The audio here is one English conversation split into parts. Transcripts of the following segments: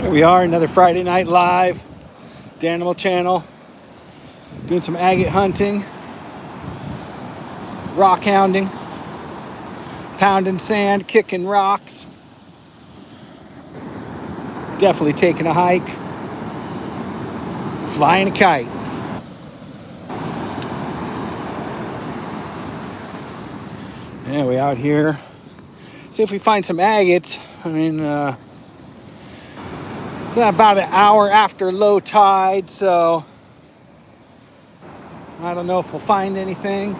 Here we are, another Friday night live, Danimal Channel, doing some agate hunting, rock hounding, pounding sand, kicking rocks, definitely taking a hike, flying a kite. Yeah, we out here, see if we find some agates. I mean, it's about an hour after low tide, so I don't know if we'll find anything.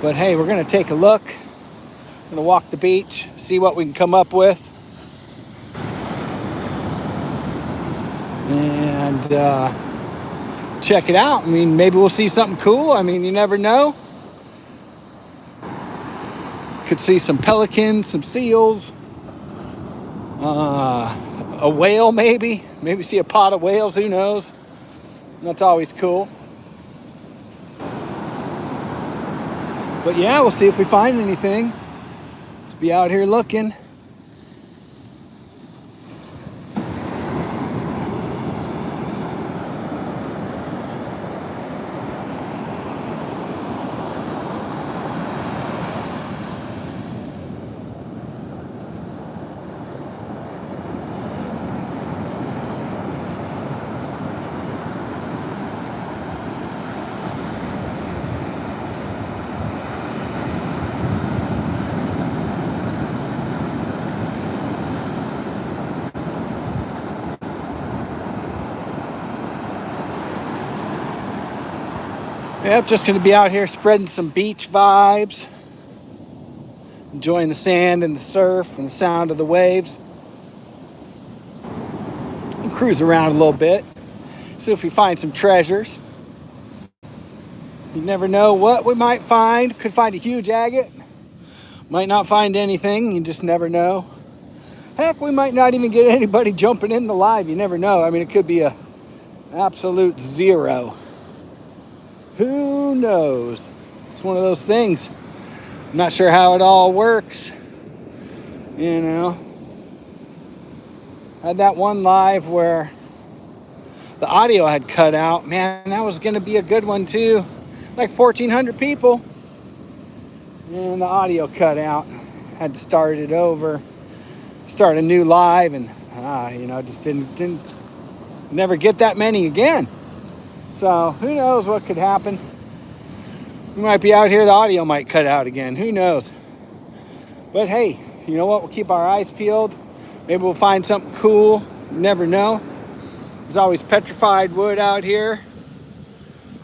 But hey, we're gonna take a look. I'm gonna walk the beach, see what we can come up with. And check it out. I mean, maybe we'll see something cool. I mean, you never know. Could see some pelicans, some seals, a whale maybe. Maybe see a pod of whales, who knows? That's always cool. But yeah, we'll see if we find anything. Let's be out here looking. Yep, just going to be out here spreading some beach vibes, enjoying the sand and the surf and the sound of the waves. And cruise around a little bit, see if we find some treasures. You never know what we might find. Could find a huge agate, might not find anything. You just never know. Heck, we might not even get anybody jumping in the live. You never know. I mean, it could be a absolute zero. Who knows? It's one of those things. I'm not sure how it all works. You know, had that one live where the audio had cut out. Man, that was going to be a good one too. Like 1,400 people. And the audio cut out. Had to start it over. Start a new live, and just didn't never get that many again. So who knows what could happen? We might be out here, the audio might cut out again. Who knows? But hey, you know what? We'll keep our eyes peeled. Maybe we'll find something cool. You never know. There's always petrified wood out here.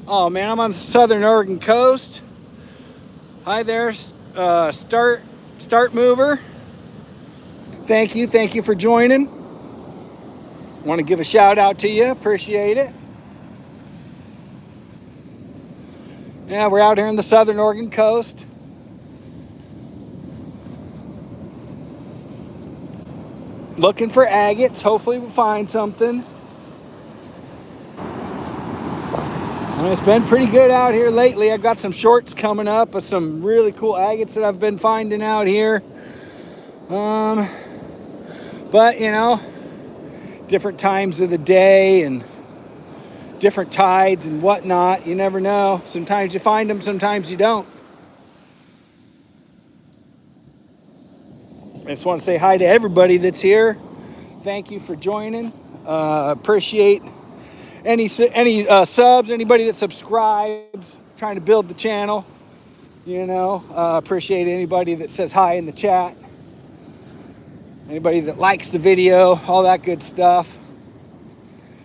Oh man, I'm on the southern Oregon coast. Hi there, start mover. Thank you for joining. Want to give a shout out to you. Appreciate it. Yeah, we're out here in the southern Oregon coast. Looking for agates. Hopefully we'll find something. And it's been pretty good out here lately. I've got some shorts coming up of some really cool agates that I've been finding out here. But you know, different times of the day and different tides and whatnot. You never know. Sometimes you find them, sometimes you don't. I just want to say hi to everybody that's here. Thank you for joining. Appreciate any subs, anybody that subscribes, trying to build the channel. You know, appreciate anybody that says hi in the chat. Anybody that likes the video, all that good stuff.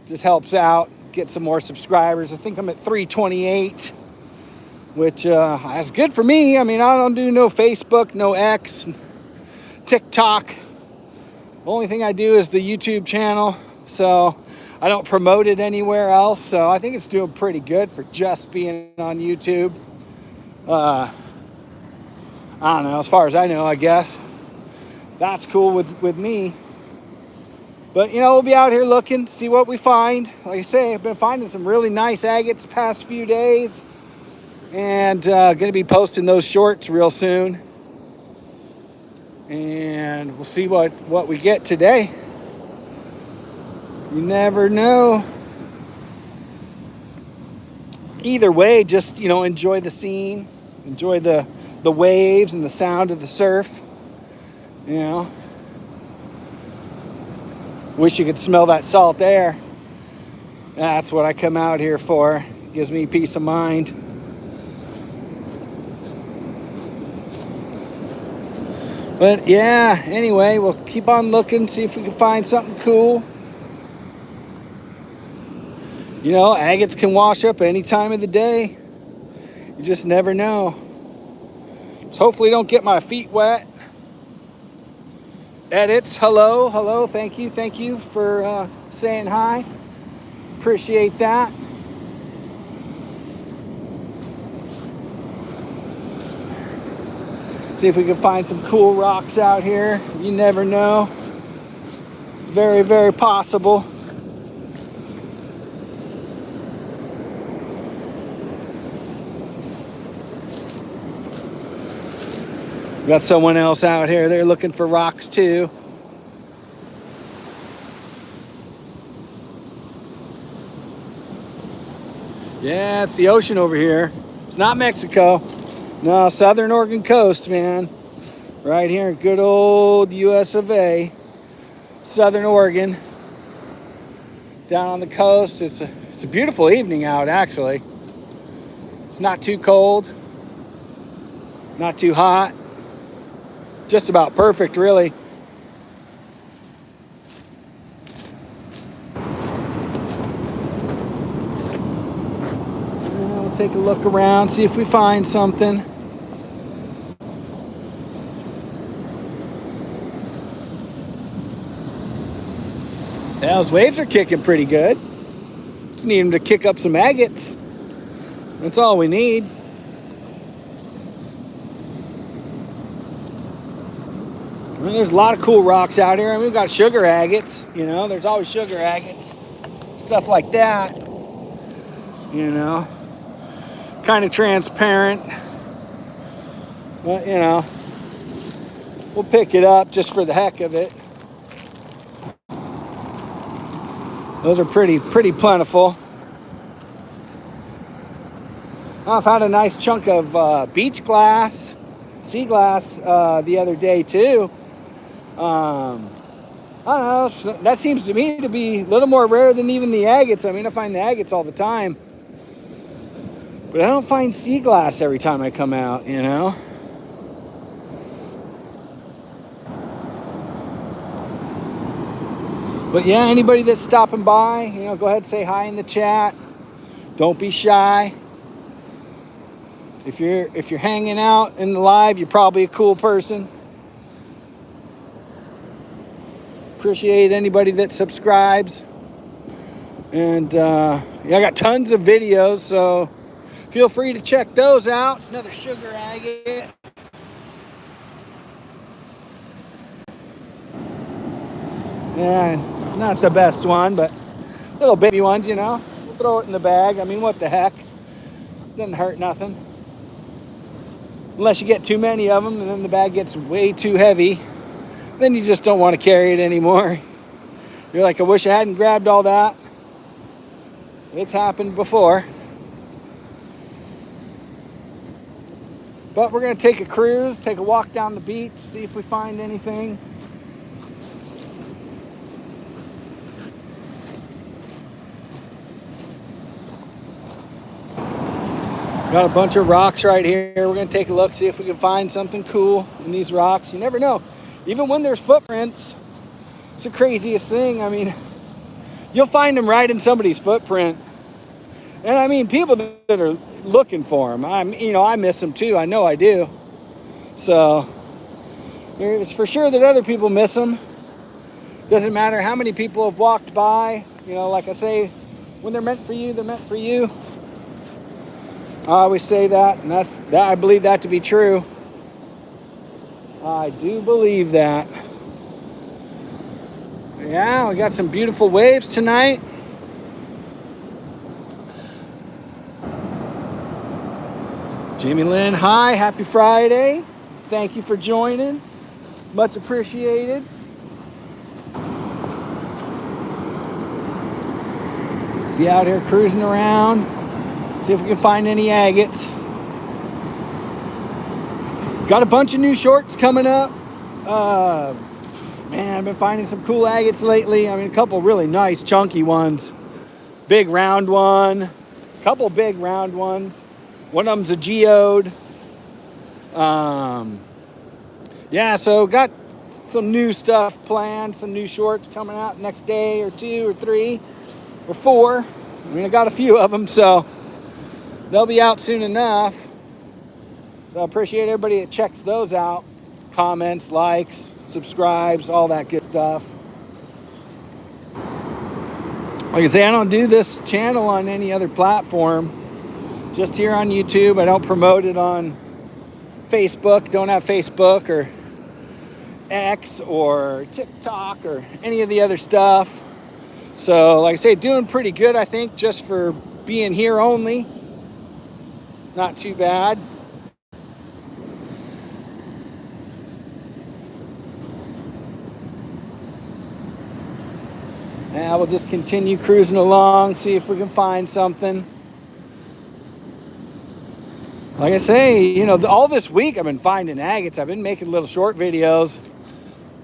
Just helps out. Get some more subscribers. I think I'm at 328, which is good for me. I mean, I don't do no Facebook, no X, TikTok. The only thing I do is the YouTube channel, so I don't promote it anywhere else. So I think it's doing pretty good for just being on YouTube. I don't know, as far as I know, I guess. That's cool with me. But, you know, we'll be out here looking, see what we find. Like I say, I've been finding some really nice agates the past few days. And going to be posting those shorts real soon. And we'll see what we get today. You never know. Either way, just, enjoy the scene. Enjoy the waves and the sound of the surf. Wish you could smell that salt air. That's what I come out here for. It gives me peace of mind. But yeah, anyway, we'll keep on looking, see if we can find something cool. Agates can wash up any time of the day. You just never know. So hopefully don't get my feet wet. Edits, hello, thank you for saying hi. Appreciate that. See if we can find some cool rocks out here. You never know. It's very, very possible. Got someone else out here. They're looking for rocks too. Yeah, it's the ocean over here. It's not Mexico. No, Southern Oregon coast, man. Right here in good old US of A. Southern Oregon. Down on the coast. It's a beautiful evening out, actually. It's not too cold. Not too hot. Just about perfect, really. We'll take a look around, see if we find something. Yeah, those waves are kicking pretty good. Just need them to kick up some agates. That's all we need. There's a lot of cool rocks out here. We've got sugar agates, there's always sugar agates, stuff like that, kind of transparent, but, we'll pick it up just for the heck of it. Those are pretty plentiful. I've had a nice chunk of beach glass, sea glass the other day too. I don't know, that seems to me to be a little more rare than even the agates. I mean, I find the agates all the time, but I don't find sea glass every time I come out, But yeah, anybody that's stopping by, go ahead and say hi in the chat. Don't be shy. If you're hanging out in the live, you're probably a cool person. Appreciate anybody that subscribes. And I got tons of videos, so feel free to check those out. Another sugar agate. Yeah, not the best one, but little baby ones, We'll throw it in the bag. I mean, what the heck? Doesn't hurt nothing. Unless you get too many of them and then the bag gets way too heavy. Then you just don't want to carry it anymore. You're like, I wish I hadn't grabbed all that. It's happened before. But we're going to take a cruise, take a walk down the beach, see if we find anything. Got a bunch of rocks right here. We're going to take a look, see if we can find something cool in these rocks. You never know. Even when there's footprints, it's the craziest thing. I mean, you'll find them right in somebody's footprint. And I mean, people that are looking for them, I miss them too. I know I do. So it's for sure that other people miss them. Doesn't matter how many people have walked by. Like I say, when they're meant for you, they're meant for you. I always say that, and I believe that to be true. I do believe that. Yeah, we got some beautiful waves tonight. Jimmy Lynn, hi, happy Friday. Thank you for joining. Much appreciated. Be out here cruising around, see if we can find any agates. Got a bunch of new shorts coming up. Man, I've been finding some cool agates lately. I mean, a couple really nice chunky ones. Big round one, a couple big round ones. One of them's a geode. Yeah, so got some new stuff planned, some new shorts coming out next day or 2 or 3 or 4. I mean, I got a few of them, so they'll be out soon enough. So I appreciate everybody that checks those out. Comments, likes, subscribes, all that good stuff. Like I say, I don't do this channel on any other platform. Just here on YouTube. I don't promote it on Facebook. Don't have Facebook or X or TikTok or any of the other stuff. So, like I say, doing pretty good, I think, just for being here only. Not too bad. And we'll just continue cruising along, see if we can find something. Like I say, you know, all this week I've been finding agates. I've been making little short videos.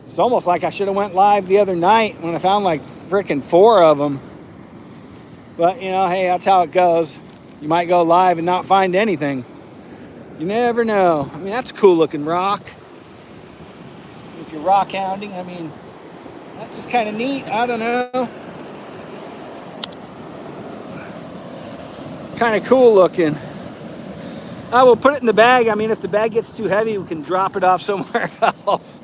It's almost like I should have went live the other night when I found like freaking 4 of them. But, you know, hey, that's how it goes. You might go live and not find anything. You never know. I mean, that's a cool looking rock. If you're rock hounding, I mean, that's just kind of neat. I don't know. Kind of cool looking. I will put it in the bag. I mean, if the bag gets too heavy, we can drop it off somewhere else.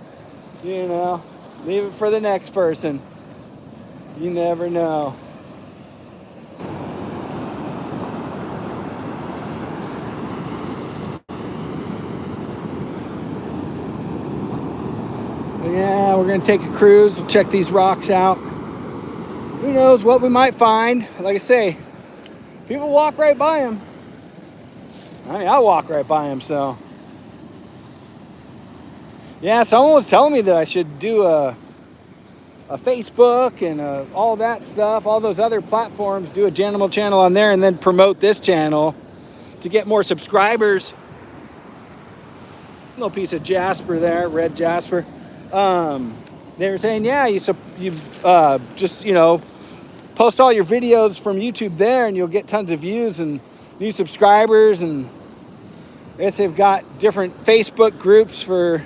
You know, leave it for the next person. You never know. But yeah, we're going to take a cruise. We'll check these rocks out. Who knows what we might find. Like I say, people walk right by them. I mean, I walk right by them, so. Yeah, someone was telling me that I should do a Facebook and all that stuff, all those other platforms, do a Danimal Channel on there and then promote this channel to get more subscribers. Little piece of jasper there, red jasper. They were saying, yeah, you just, you know, post all your videos from YouTube there and you'll get tons of views and new subscribers. And I guess they've got different Facebook groups for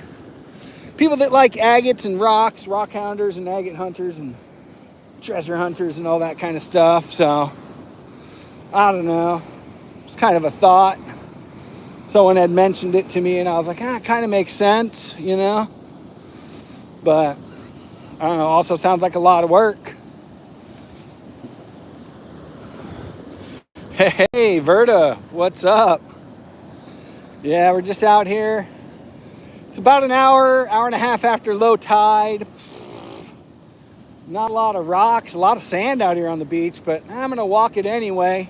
people that like agates and rocks, rock hounders and agate hunters and treasure hunters and all that kind of stuff. So, I don't know. It's kind of a thought. Someone had mentioned it to me and I was like, it kind of makes sense, you know. But, I don't know, also sounds like a lot of work. Hey, Verta, what's up? Yeah, we're just out here. It's about an hour and a half after low tide. Not a lot of rocks, a lot of sand out here on the beach, but I'm going to walk it anyway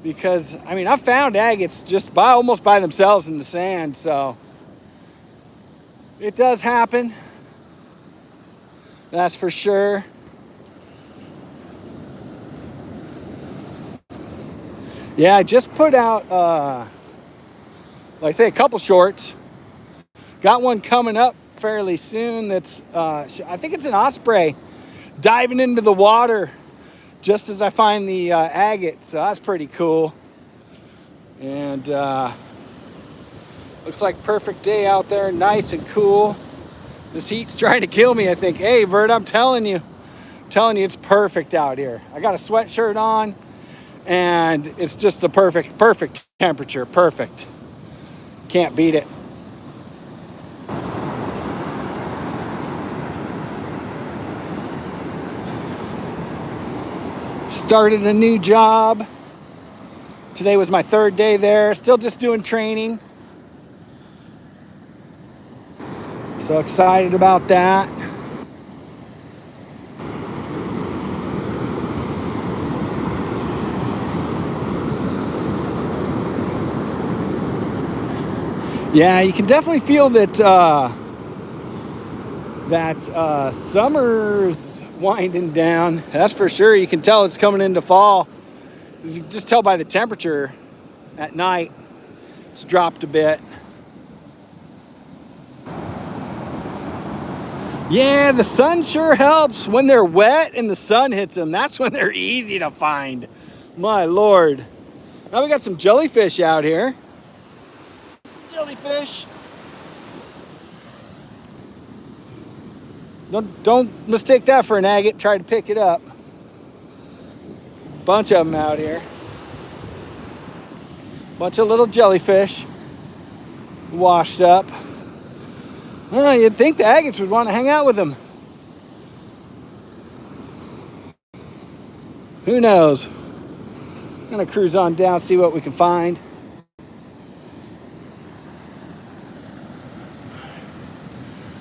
because, I mean, I found agates just almost by themselves in the sand, so it does happen. That's for sure. Yeah, I just put out, like I say, a couple shorts. Got one coming up fairly soon that's, I think it's an osprey diving into the water just as I find the agate. So that's pretty cool. And looks like perfect day out there, nice and cool. This heat's trying to kill me, I think. Hey, Vert, I'm telling you it's perfect out here. I got a sweatshirt on and it's just the perfect temperature, perfect. Can't beat it. Started a new job. Today was my 3rd day there. Still just doing training. So excited about that. Yeah, you can definitely feel that summer's winding down. That's for sure. You can tell it's coming into fall. You can just tell by the temperature at night. It's dropped a bit. Yeah, the sun sure helps. When they're wet and the sun hits them, that's when they're easy to find. My Lord. Now we got some jellyfish out here. Jellyfish. Don't mistake that for an agate. Try to pick it up. Bunch of them out here. Bunch of little jellyfish. Washed up. I don't know, you'd think the agates would want to hang out with them. Who knows? I'm gonna cruise on down, see what we can find.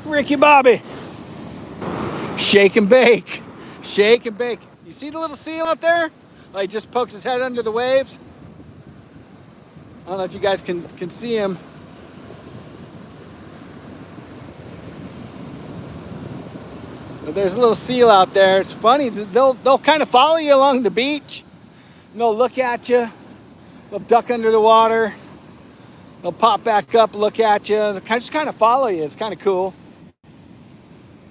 Ricky Bobby. Shake and bake. Shake and bake. You see the little seal out there? Oh, he just poked his head under the waves. I don't know if you guys can see him. But there's a little seal out there. It's funny. They'll kind of follow you along the beach. And they'll look at you. They'll duck under the water. They'll pop back up, look at you. They'll just kind of follow you. It's kind of cool.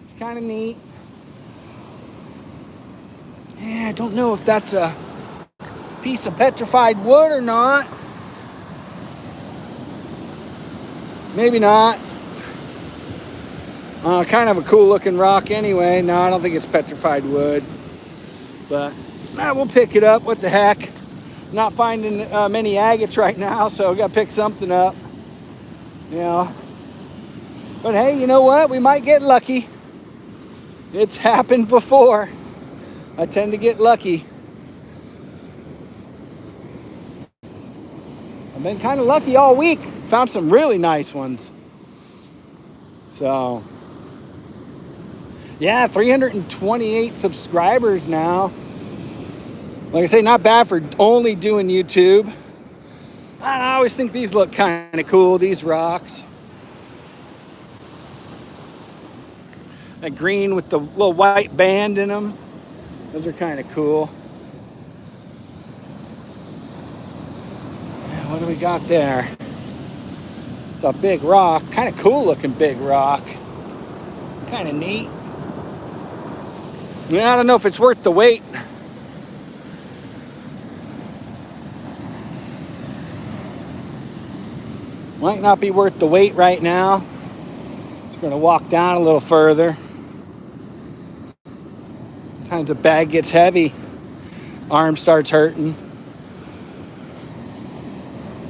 It's kind of neat. Yeah, I don't know if that's a piece of petrified wood or not. Maybe not. Kind of a cool looking rock anyway. No, I don't think it's petrified wood. But we'll pick it up. What the heck? Not finding many agates right now, so we got to pick something up. You know. But hey, you know what? We might get lucky. It's happened before. I tend to get lucky. I've been kind of lucky all week. Found some really nice ones. So, yeah, 328 subscribers now. Like I say, not bad for only doing YouTube. I always think these look kind of cool, these rocks. That green with the little white band in them. Those are kind of cool. What do we got there? It's a big rock. Kind of cool looking big rock. Kind of neat. Yeah, I don't know if it's worth the wait. Might not be worth the wait right now. Just going to walk down a little further. Sometimes the bag gets heavy. Arm starts hurting.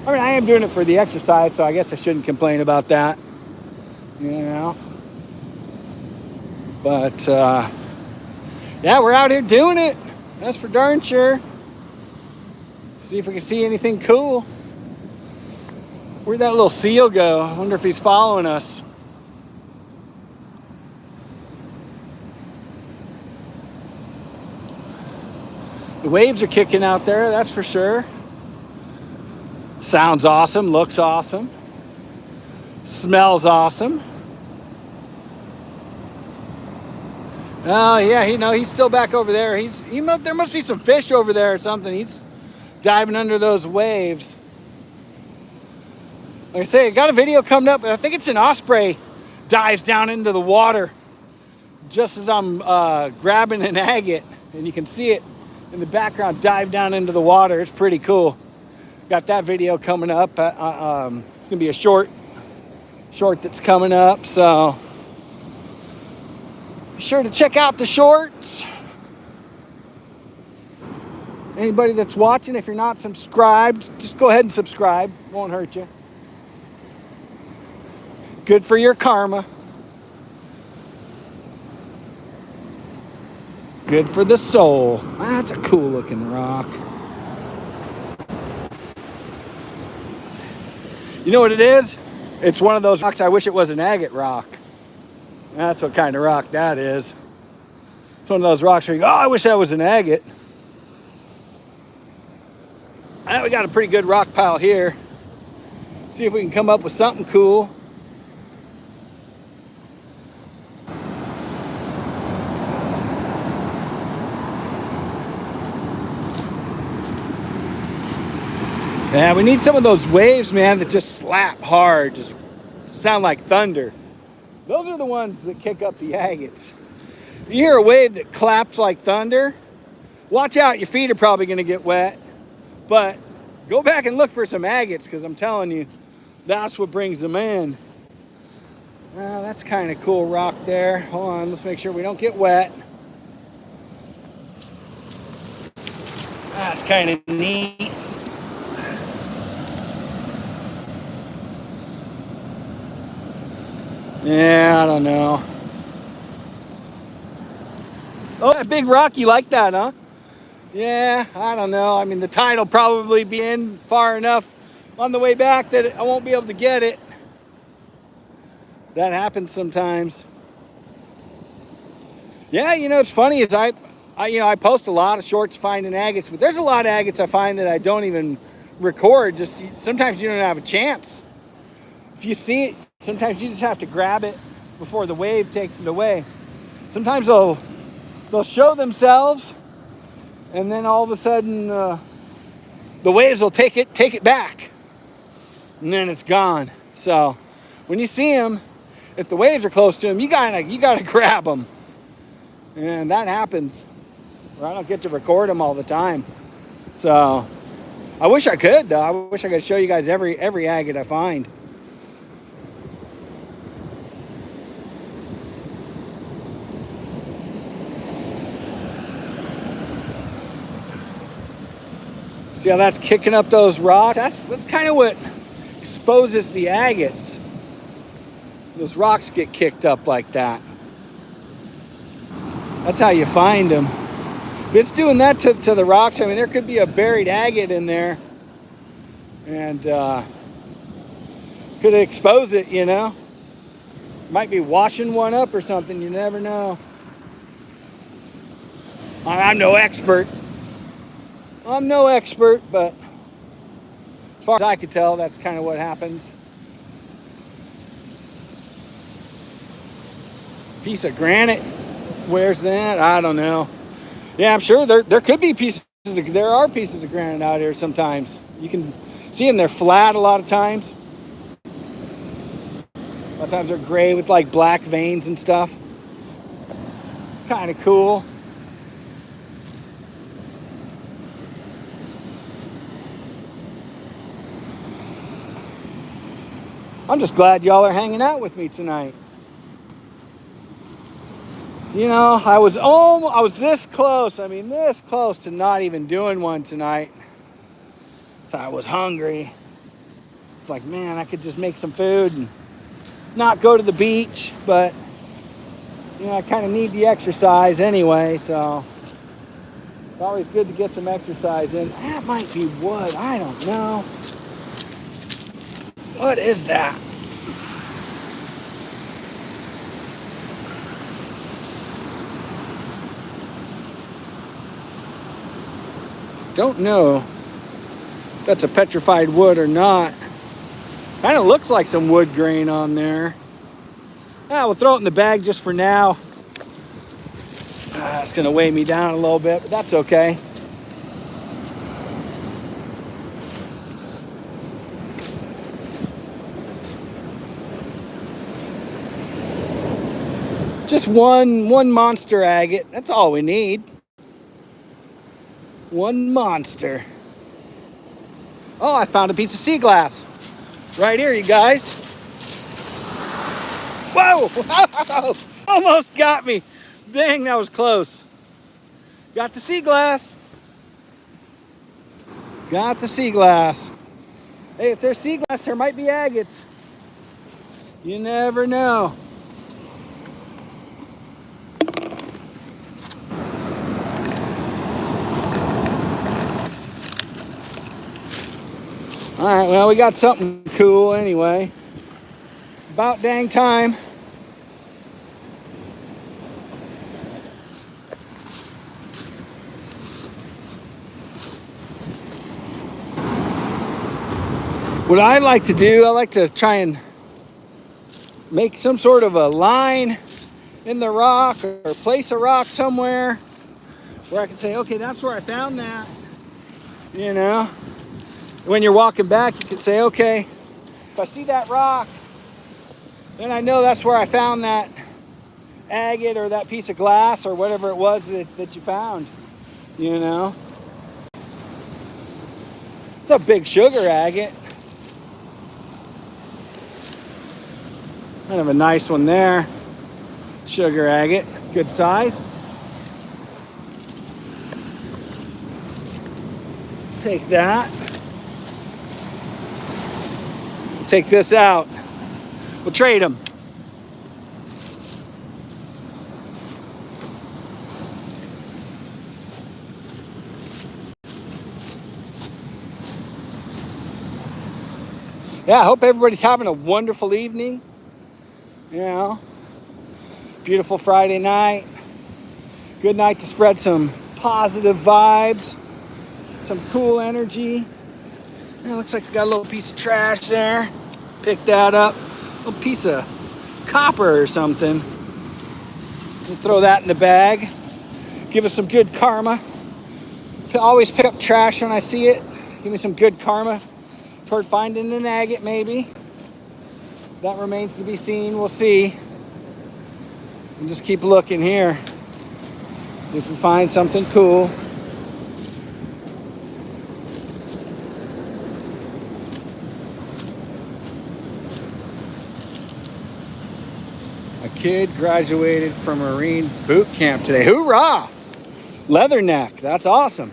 I mean, I am doing it for the exercise, so I guess I shouldn't complain about that. You know? But, yeah, we're out here doing it. That's for darn sure. See if we can see anything cool. Where'd that little seal go? I wonder if he's following us. The waves are kicking out there, that's for sure. Sounds awesome, looks awesome. Smells awesome. Oh, yeah, he's still back over there. There must be some fish over there or something. He's diving under those waves. Like I say, I got a video coming up. I think it's an osprey dives down into the water just as I'm grabbing an agate. And you can see it in the background dive down into the water. It's pretty cool. Got that video coming up. It's going to be a short that's coming up. So be sure to check out the shorts. Anybody that's watching, if you're not subscribed, just go ahead and subscribe. Won't hurt you. Good for your karma. Good for the soul. That's a cool looking rock. You know what it is? It's one of those rocks. I wish it was an agate rock. That's what kind of rock that is. It's one of those rocks where you go, oh, I wish that was an agate. We got a pretty good rock pile here. See if we can come up with something cool. Yeah, we need some of those waves, man, that just slap hard, just sound like thunder. Those are the ones that kick up the agates. If you hear a wave that claps like thunder, watch out, your feet are probably going to get wet. But go back and look for some agates, because I'm telling you, that's what brings them in. That's kind of cool rock there. Hold on, let's make sure we don't get wet. That's kind of neat. Yeah, I don't know. Oh, that big rock, you like that, huh? Yeah, I don't know. I mean, the tide will probably be in far enough on the way back that I won't be able to get it. That happens sometimes. Yeah, you know, it's funny is I post a lot of shorts finding agates, but there's a lot of agates I find that I don't even record. Just sometimes you don't have a chance. If you see it, sometimes you just have to grab it before the wave takes it away. Sometimes they'll show themselves, and then all of a sudden the waves will take it back, and then it's gone. So when you see them, if the waves are close to them, you gotta grab them, and that happens. I don't get to record them all the time, so I wish I could though. I wish I could show you guys every agate I find. See how that's kicking up those rocks? That's kind of what exposes the agates. Those rocks get kicked up like that. That's how you find them. If it's doing that to the rocks, I mean, there could be a buried agate in there, and could expose it, you know. Might be washing one up or something. You never know. I'm no expert. But as far as I could tell, that's kind of what happens. Piece of granite. Where's that? I don't know. Yeah, I'm sure there could be there are pieces of granite out here sometimes. You can see them, they're flat a lot of times. A lot of times they're gray with like black veins and stuff. Kind of cool. I'm just glad y'all are hanging out with me tonight. You know, I was this close. I mean, this close to not even doing one tonight. So I was hungry. It's like, man, I could just make some food and not go to the beach, but you know, I kind of need the exercise anyway, so it's always good to get some exercise in. That might be wood. I don't know. What is that? Don't know if that's a petrified wood or not. Kind of looks like some wood grain on there. We'll throw it in the bag just for now. It's going to weigh me down a little bit, but that's okay. Just one monster agate. That's all we need. One monster. Oh, I found a piece of sea glass. Right here, you guys. Whoa! Almost got me. Dang, that was close. Got the sea glass. Got the sea glass. Hey, if there's sea glass, there might be agates. You never know. All right, well, we got something cool anyway. About dang time. What I like to do, I like to try and make some sort of a line in the rock or place a rock somewhere where I can say, okay, that's where I found that, you know. When you're walking back, you can say, okay, if I see that rock, then I know that's where I found that agate or that piece of glass or whatever it was that you found, you know. It's a big sugar agate. Kind of a nice one there. Sugar agate, good size. Take that. Take this out. We'll trade them. Yeah, I hope everybody's having a wonderful evening. You know, beautiful Friday night. Good night to spread some positive vibes, some cool energy. It looks like we got a little piece of trash there. Pick that up. A little piece of copper or something. We'll throw that in the bag. Give us some good karma. Always pick up trash when I see it. Give me some good karma toward finding an agate, maybe. That remains to be seen. We'll see. We'll just keep looking here. See if we find something cool. A kid graduated from Marine boot camp today. Hoorah! Leatherneck. That's awesome.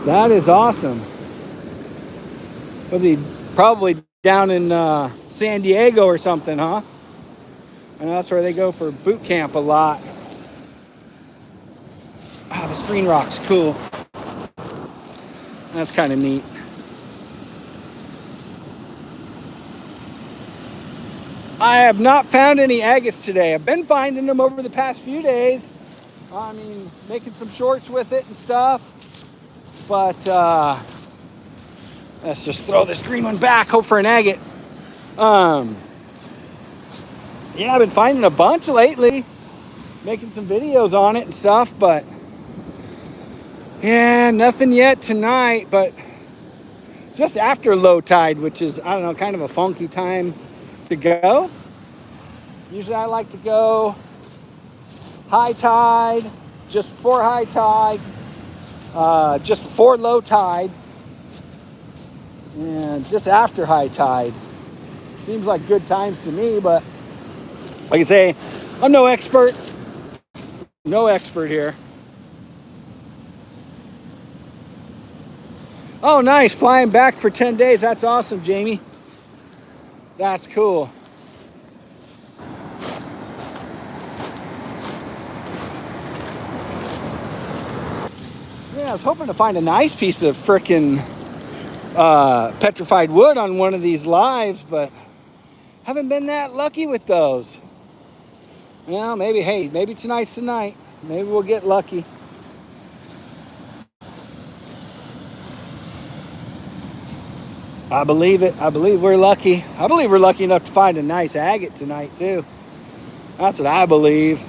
That is awesome. Was he probably down in San Diego or something, huh? And that's where they go for boot camp a lot. Ah, the screen rock's cool. That's kind of neat. I have not found any agates today. I've been finding them over the past few days. I mean, making some shorts with it and stuff. But let's just throw this green one back, hope for an agate. Yeah, I've been finding a bunch lately. Making some videos on it and stuff, but yeah, nothing yet tonight, but it's just after low tide, which is, I don't know, kind of a funky time to go. Usually I like to go high tide, just before high tide, just before low tide, and just after high tide. Seems like good times to me, but like I say, I'm no expert. No expert here. Oh, nice. Flying back for 10 days. That's awesome, Jamie. That's cool. Yeah, I was hoping to find a nice piece of frickin' petrified wood on one of these lives, but haven't been that lucky with those. Well, maybe, hey, maybe it's nice tonight. Maybe we'll get lucky. I believe it. I believe we're lucky. I believe we're lucky enough to find a nice agate tonight, too. That's what I believe.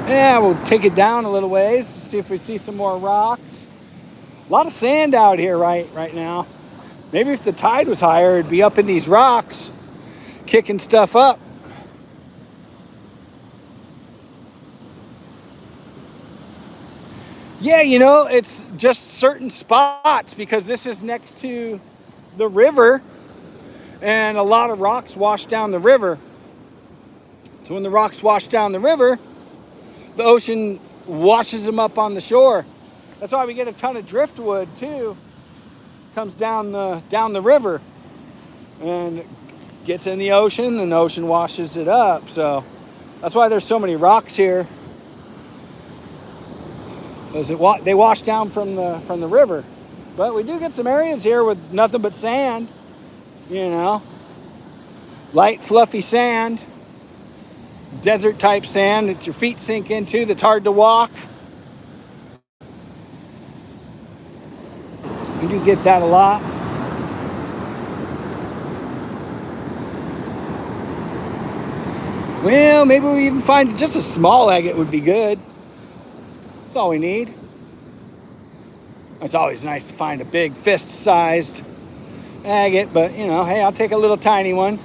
Yeah, we'll take it down a little ways, see if we see some more rocks. A lot of sand out here right now. Maybe if the tide was higher, it'd be up in these rocks, kicking stuff up. Yeah, you know, it's just certain spots because this is next to the river and a lot of rocks wash down the river. So when the rocks wash down the river, the ocean washes them up on the shore. That's why we get a ton of driftwood too. Comes down the river and gets in the ocean, and the ocean washes it up. So that's why there's so many rocks here. Because they wash down from the river. But we do get some areas here with nothing but sand. You know, light fluffy sand. Desert type sand that your feet sink into, that's hard to walk. You do get that a lot. Well, maybe we even find just a small agate would be good. That's all we need. It's always nice to find a big fist-sized agate, but you know, hey, I'll take a little tiny one.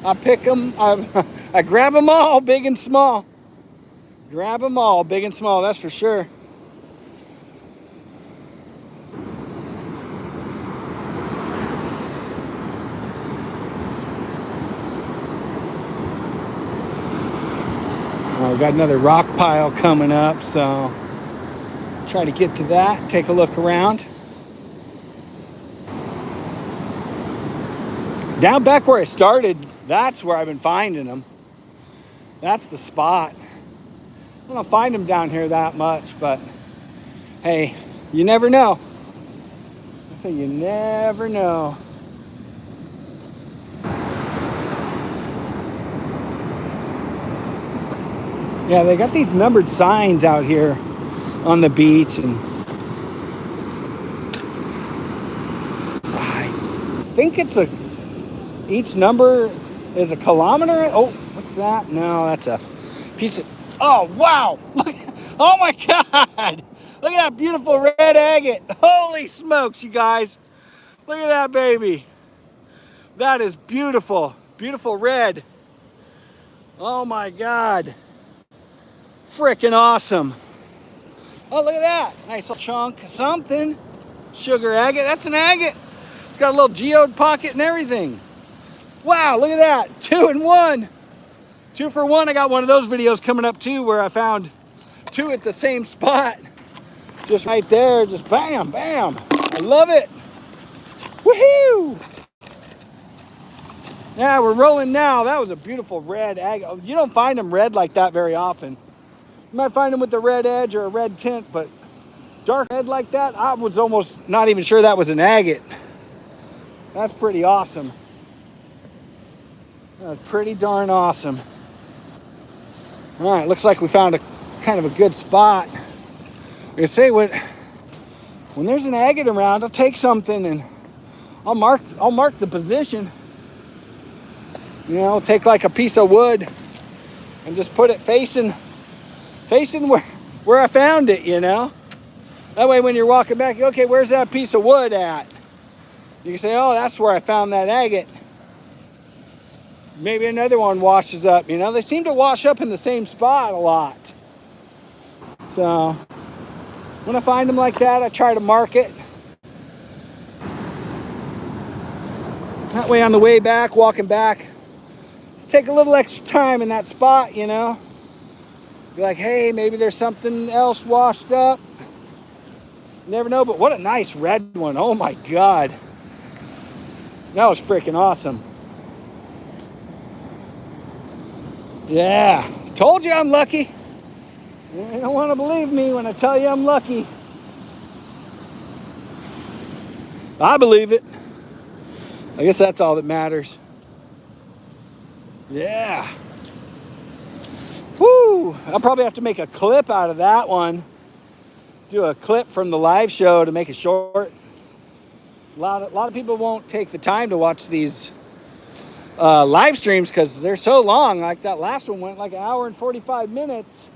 I pick them, I grab them all, big and small. Grab them all, big and small, that's for sure. We've got another rock pile coming up, so try to get to that, take a look around. Down back where I started, that's where I've been finding them. That's the spot. I don't find them down here that much, but hey, you never know. I think you never know. Yeah, they got these numbered signs out here on the beach, and I think it's each number is a kilometer. Oh, what's that? No, that's a piece of, oh, wow. Oh my God. Look at that beautiful red agate. Holy smokes, you guys. Look at that baby. That is beautiful. Beautiful red. Oh my God. Freaking awesome. Oh, look at that. Nice little chunk of something. Sugar agate. That's an agate. It's got a little geode pocket and everything. Wow, look at that. 2 in 1. 2 for 1. I got one of those videos coming up too where I found 2 at the same spot. Just right there. Just bam, bam. I love it. Woohoo! Yeah, we're rolling now. That was a beautiful red agate. You don't find them red like that very often. You might find them with the red edge or a red tint, but dark red like that, I was almost not even sure that was an agate. That's pretty awesome. That's pretty darn awesome. All right, looks like we found a kind of a good spot. Like I say, when there's an agate around, I'll take something and I'll mark the position. You know, take like a piece of wood and just put it facing where I found it, you know. That way when you're walking back, okay, where's that piece of wood at? You can say, oh, that's where I found that agate. Maybe another one washes up, you know. They seem to wash up in the same spot a lot. So when I find them like that, I try to mark it. That way on the way back, walking back, just take a little extra time in that spot, you know. Be like, hey, maybe there's something else washed up. You never know, but what a nice red one. Oh my God. That was freaking awesome. Yeah, told you I'm lucky. You don't want to believe me when I tell you I'm lucky. I believe it. I guess that's all that matters. Yeah. Woo! I'll probably have to make a clip out of that one. Do a clip from the live show to make it short. A lot of people won't take the time to watch these live streams because they're so long. Like that last one went like an hour and 45 minutes.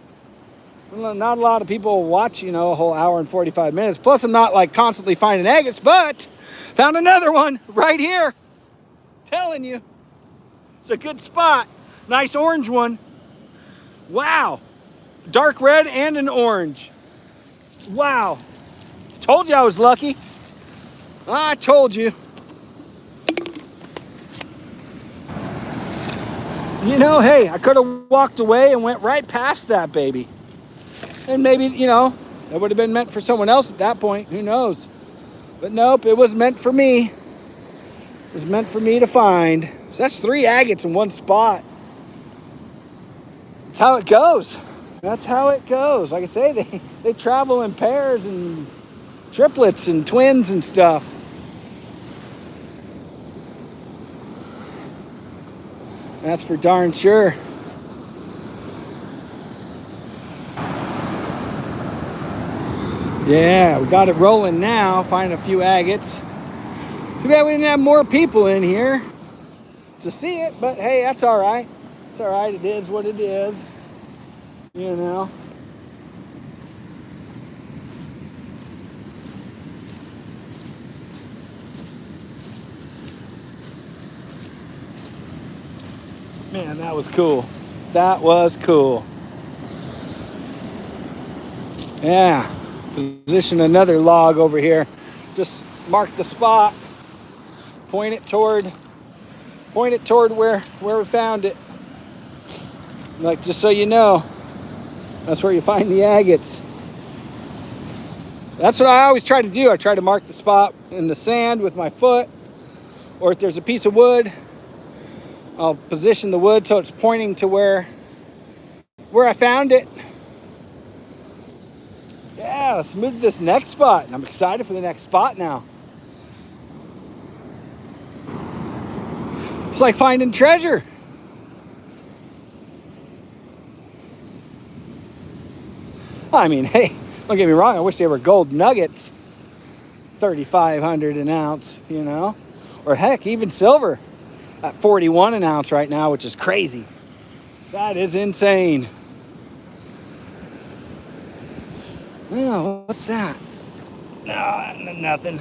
Not a lot of people watch, you know, a whole hour and 45 minutes. Plus, I'm not like constantly finding agates, but found another one right here. Telling you, it's a good spot. Nice orange one. Wow. Dark red and an orange. Wow. Told you I was lucky. I told you. You know, hey, I could have walked away and went right past that baby. And maybe, you know, that would have been meant for someone else at that point. Who knows? But nope, it was meant for me. It was meant for me to find. So that's 3 agates in one spot. That's how it goes. That's how it goes. Like I say, they travel in pairs and triplets and twins and stuff. That's for darn sure. Yeah, we got it rolling now. Find a few agates. Too bad we didn't have more people in here to see it, but hey, that's all right. It's all right. It is what it is. You know. Man, that was cool. That was cool. Yeah. Position another log over here. Just mark the spot. Point it toward where we found it. Like, just so you know, that's where you find the agates. That's what I always try to do. I try to mark the spot in the sand with my foot, or if there's a piece of wood, I'll position the wood so it's pointing to where I found it. Yeah, let's move to this next spot. I'm excited for the next spot now. It's like finding treasure. I mean, hey, don't get me wrong. I wish they were gold nuggets. 3,500 an ounce, you know, or heck, even silver at 41 an ounce right now, which is crazy. That is insane. Oh, what's that? No, nothing.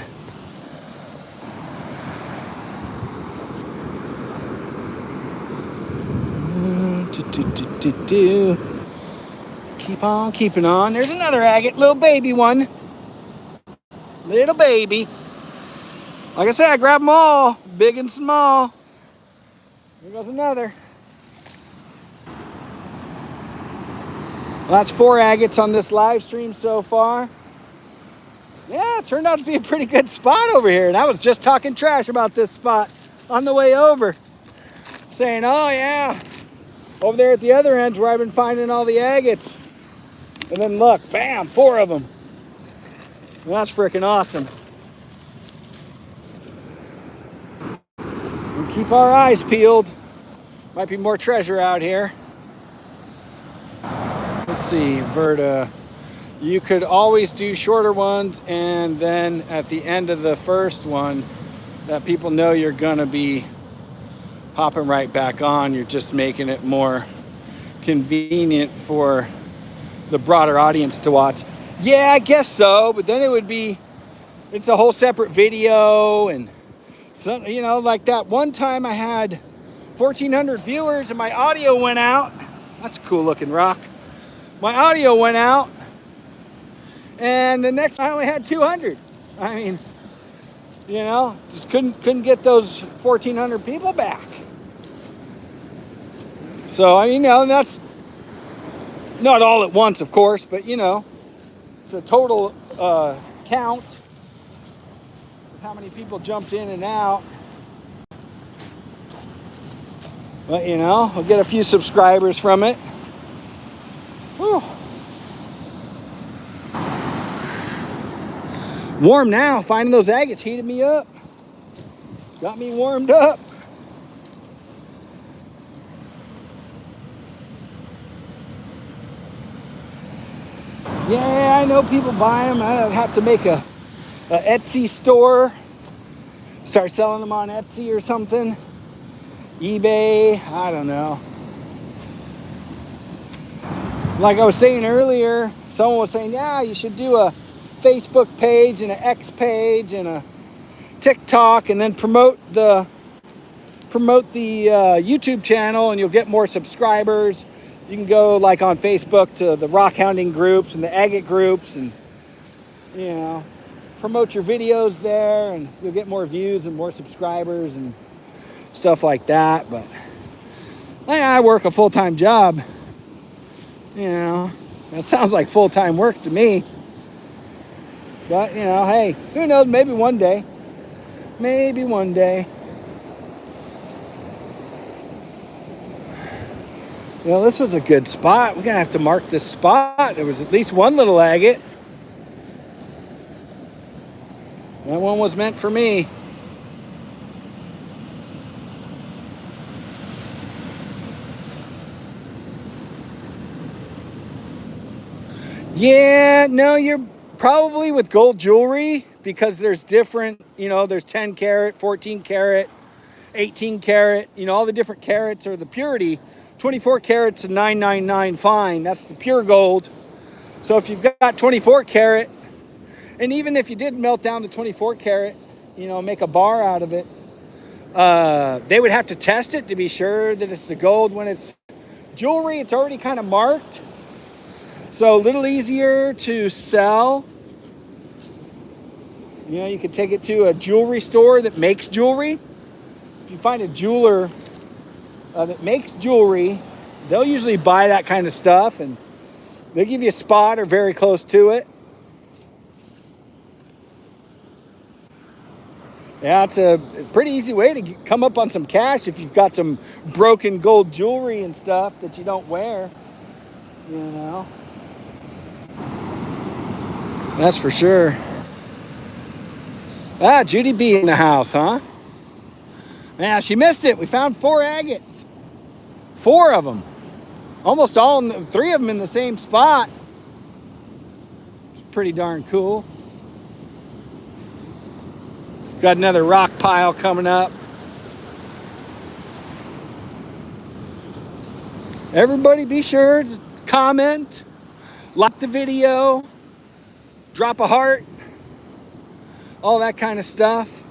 Keep on keeping on. There's another agate, little baby one. Little baby. Like I said, I grabbed them all, big and small. Here goes another. Well, that's 4 agates on this live stream so far. Yeah, it turned out to be a pretty good spot over here. And I was just talking trash about this spot on the way over. Saying, oh yeah, over there at the other end where I've been finding all the agates. And then look, bam, 4 of them. Well, that's freaking awesome. And keep our eyes peeled. Might be more treasure out here. Let's see, Verta. You could always do shorter ones, and then at the end of the first one, that people know you're gonna be hopping right back on. You're just making it more convenient for the broader audience to watch. Yeah, I guess so, but then it's a whole separate video, and some, you know, like that one time I had 1,400 viewers and my audio went out. That's a cool looking rock. My audio went out, and the next I only had 200. I mean, you know, just couldn't get those 1,400 people back. So, I mean, you know, and that's not all at once, of course, but you know, it's a total count of how many people jumped in and out. But you know, I'll get a few subscribers from it. Whew. Warm now. Finding those agates heated me up. Got me warmed up. Yeah, I know people buy them. I'd have to make a Etsy store. Start selling them on Etsy or something. eBay, I don't know. Like I was saying earlier, someone was saying, yeah, you should do a Facebook page and an X page and a TikTok, and then promote the YouTube channel, and you'll get more subscribers. You can go like on Facebook to the rock hounding groups and the agate groups, and you know, promote your videos there, and you'll get more views and more subscribers and stuff like that. But I work a full-time job. You know, that sounds like full-time work to me. But, you know, hey, who knows? Maybe one day. Maybe one day. You know, this was a good spot. We're going to have to mark this spot. There was at least one little agate. That one was meant for me. Yeah, no, you're Probably with gold jewelry, because there's different, you know, there's 10 karat, 14 karat, 18 karat, you know, all the different carats or the purity. 24 carats and 999 fine. That's the pure gold. So if you've got 24 karat, and even if you did melt down the 24 karat, you know, make a bar out of it, they would have to test it to be sure that it's the gold. When it's jewelry, it's already kind of marked. So a little easier to sell. You know, you could take it to a jewelry store that makes jewelry. If you find a jeweler that makes jewelry, they'll usually buy that kind of stuff, and they'll give you a spot or very close to it. Yeah, it's a pretty easy way to come up on some cash if you've got some broken gold jewelry and stuff that you don't wear, you know. That's for sure. Ah, Judy B in the house, huh? Yeah, she missed it. We found 4 agates. 4 of them. Almost all, 3 of them in the same spot. It's pretty darn cool. Got another rock pile coming up. Everybody be sure to comment, like the video, drop a heart, all that kind of stuff.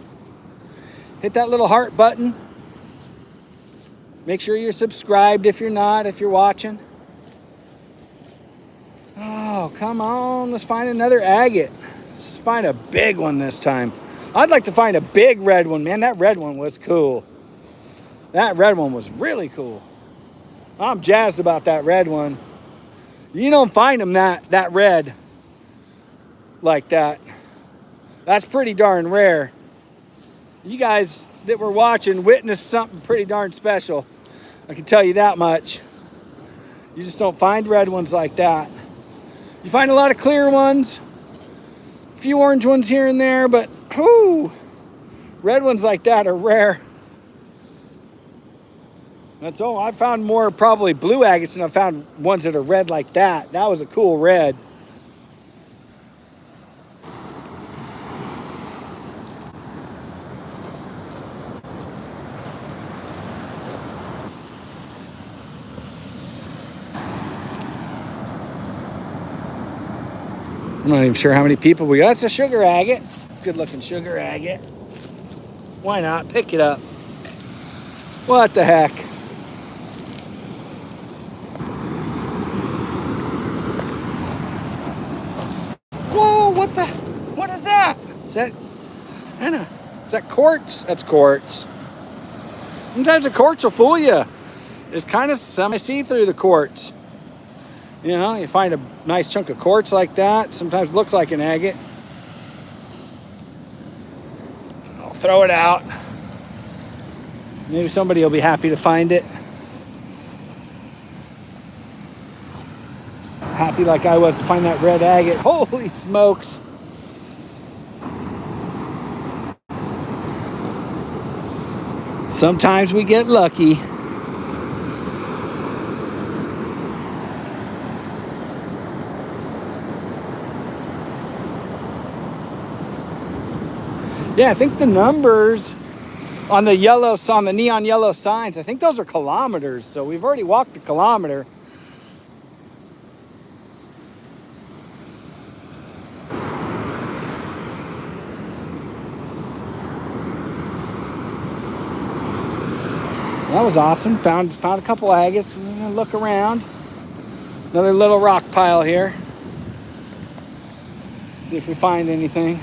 Hit that little heart button. Make sure you're subscribed if you're not, if you're watching. Oh, come on. Let's find another agate. Let's find a big one this time. I'd like to find a big red one, man. That red one was cool. That red one was really cool. I'm jazzed about that red one. You don't find them that red like that. That's pretty darn rare. You guys that were watching witnessed something pretty darn special. I can tell you that much. You just don't find red ones like that. You find a lot of clear ones, a few orange ones here and there, but whoo, red ones like that are rare. That's all. I found more probably blue agates than I found ones that are red like that. That was a cool red. I'm not even sure how many people we got. It's a sugar agate. Good looking sugar agate. Why not? Pick it up. What the heck? Whoa, what is that? Is that quartz? That's quartz. Sometimes the quartz will fool you. It's kind of semi-see-through, the quartz. You know, you find a nice chunk of quartz like that. Sometimes it looks like an agate. I'll throw it out. Maybe somebody will be happy to find it. Happy like I was to find that red agate. Holy smokes. Sometimes we get lucky. Yeah, I think the numbers on the neon yellow signs, I think those are kilometers. So we've already walked a kilometer. That was awesome. Found a couple agates. I'm gonna look around. Another little rock pile here. See if we find anything.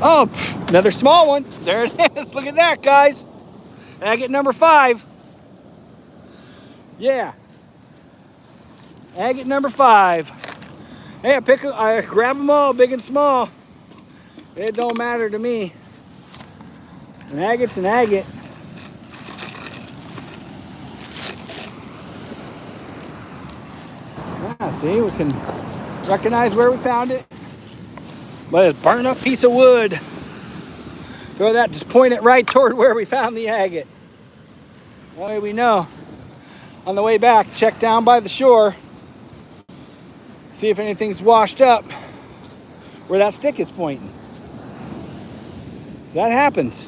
Oh, another small one. There it is. Look at that, guys. Agate number 5. Yeah. Agate number 5. Hey, I grab them all, big and small. It don't matter to me. An agate's an agate. Ah, see, we can recognize where we found it. But it's a burned up piece of wood. Throw that, just point it right toward where we found the agate. That way we know. On the way back, check down by the shore. See if anything's washed up where that stick is pointing. That happens.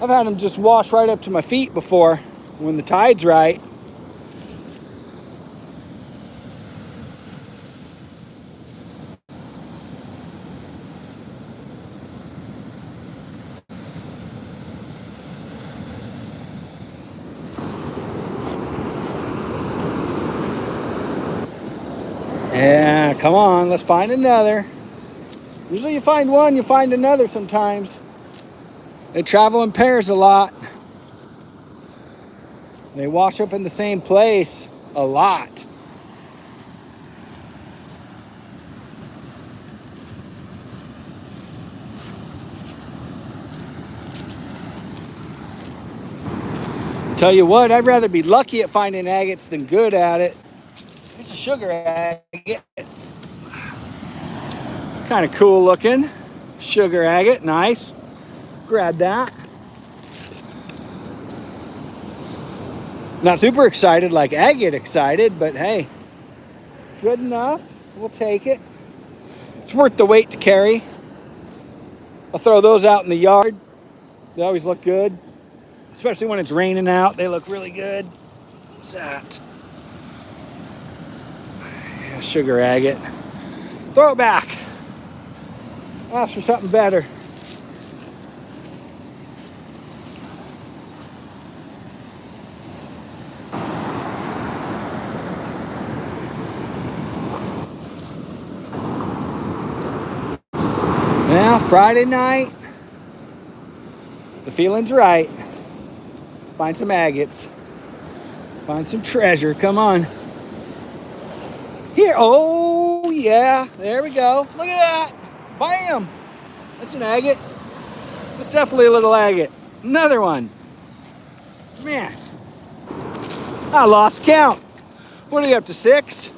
I've had them just wash right up to my feet before when the tide's right. Yeah, come on, let's find another. Usually you find one, you find another sometimes. They travel in pairs a lot. They wash up in the same place a lot. Tell you what, I'd rather be lucky at finding agates than good at it. It's a sugar agate. Kind of cool looking. Sugar agate, nice. Grab that. Not super excited like agate excited, but hey, good enough. We'll take it. It's worth the weight to carry. I'll throw those out in the yard. They always look good, especially when it's raining out. They look really good. What's that? Yeah, sugar agate. Throw it back. Ask for something better. Well, Friday night, the feeling's right. Find some agates. Find some treasure. Come on. Here. Oh, yeah. There we go. Look at that. Bam. That's an agate. That's definitely a little agate. Another one. Man. I lost count. What are you up to, 6?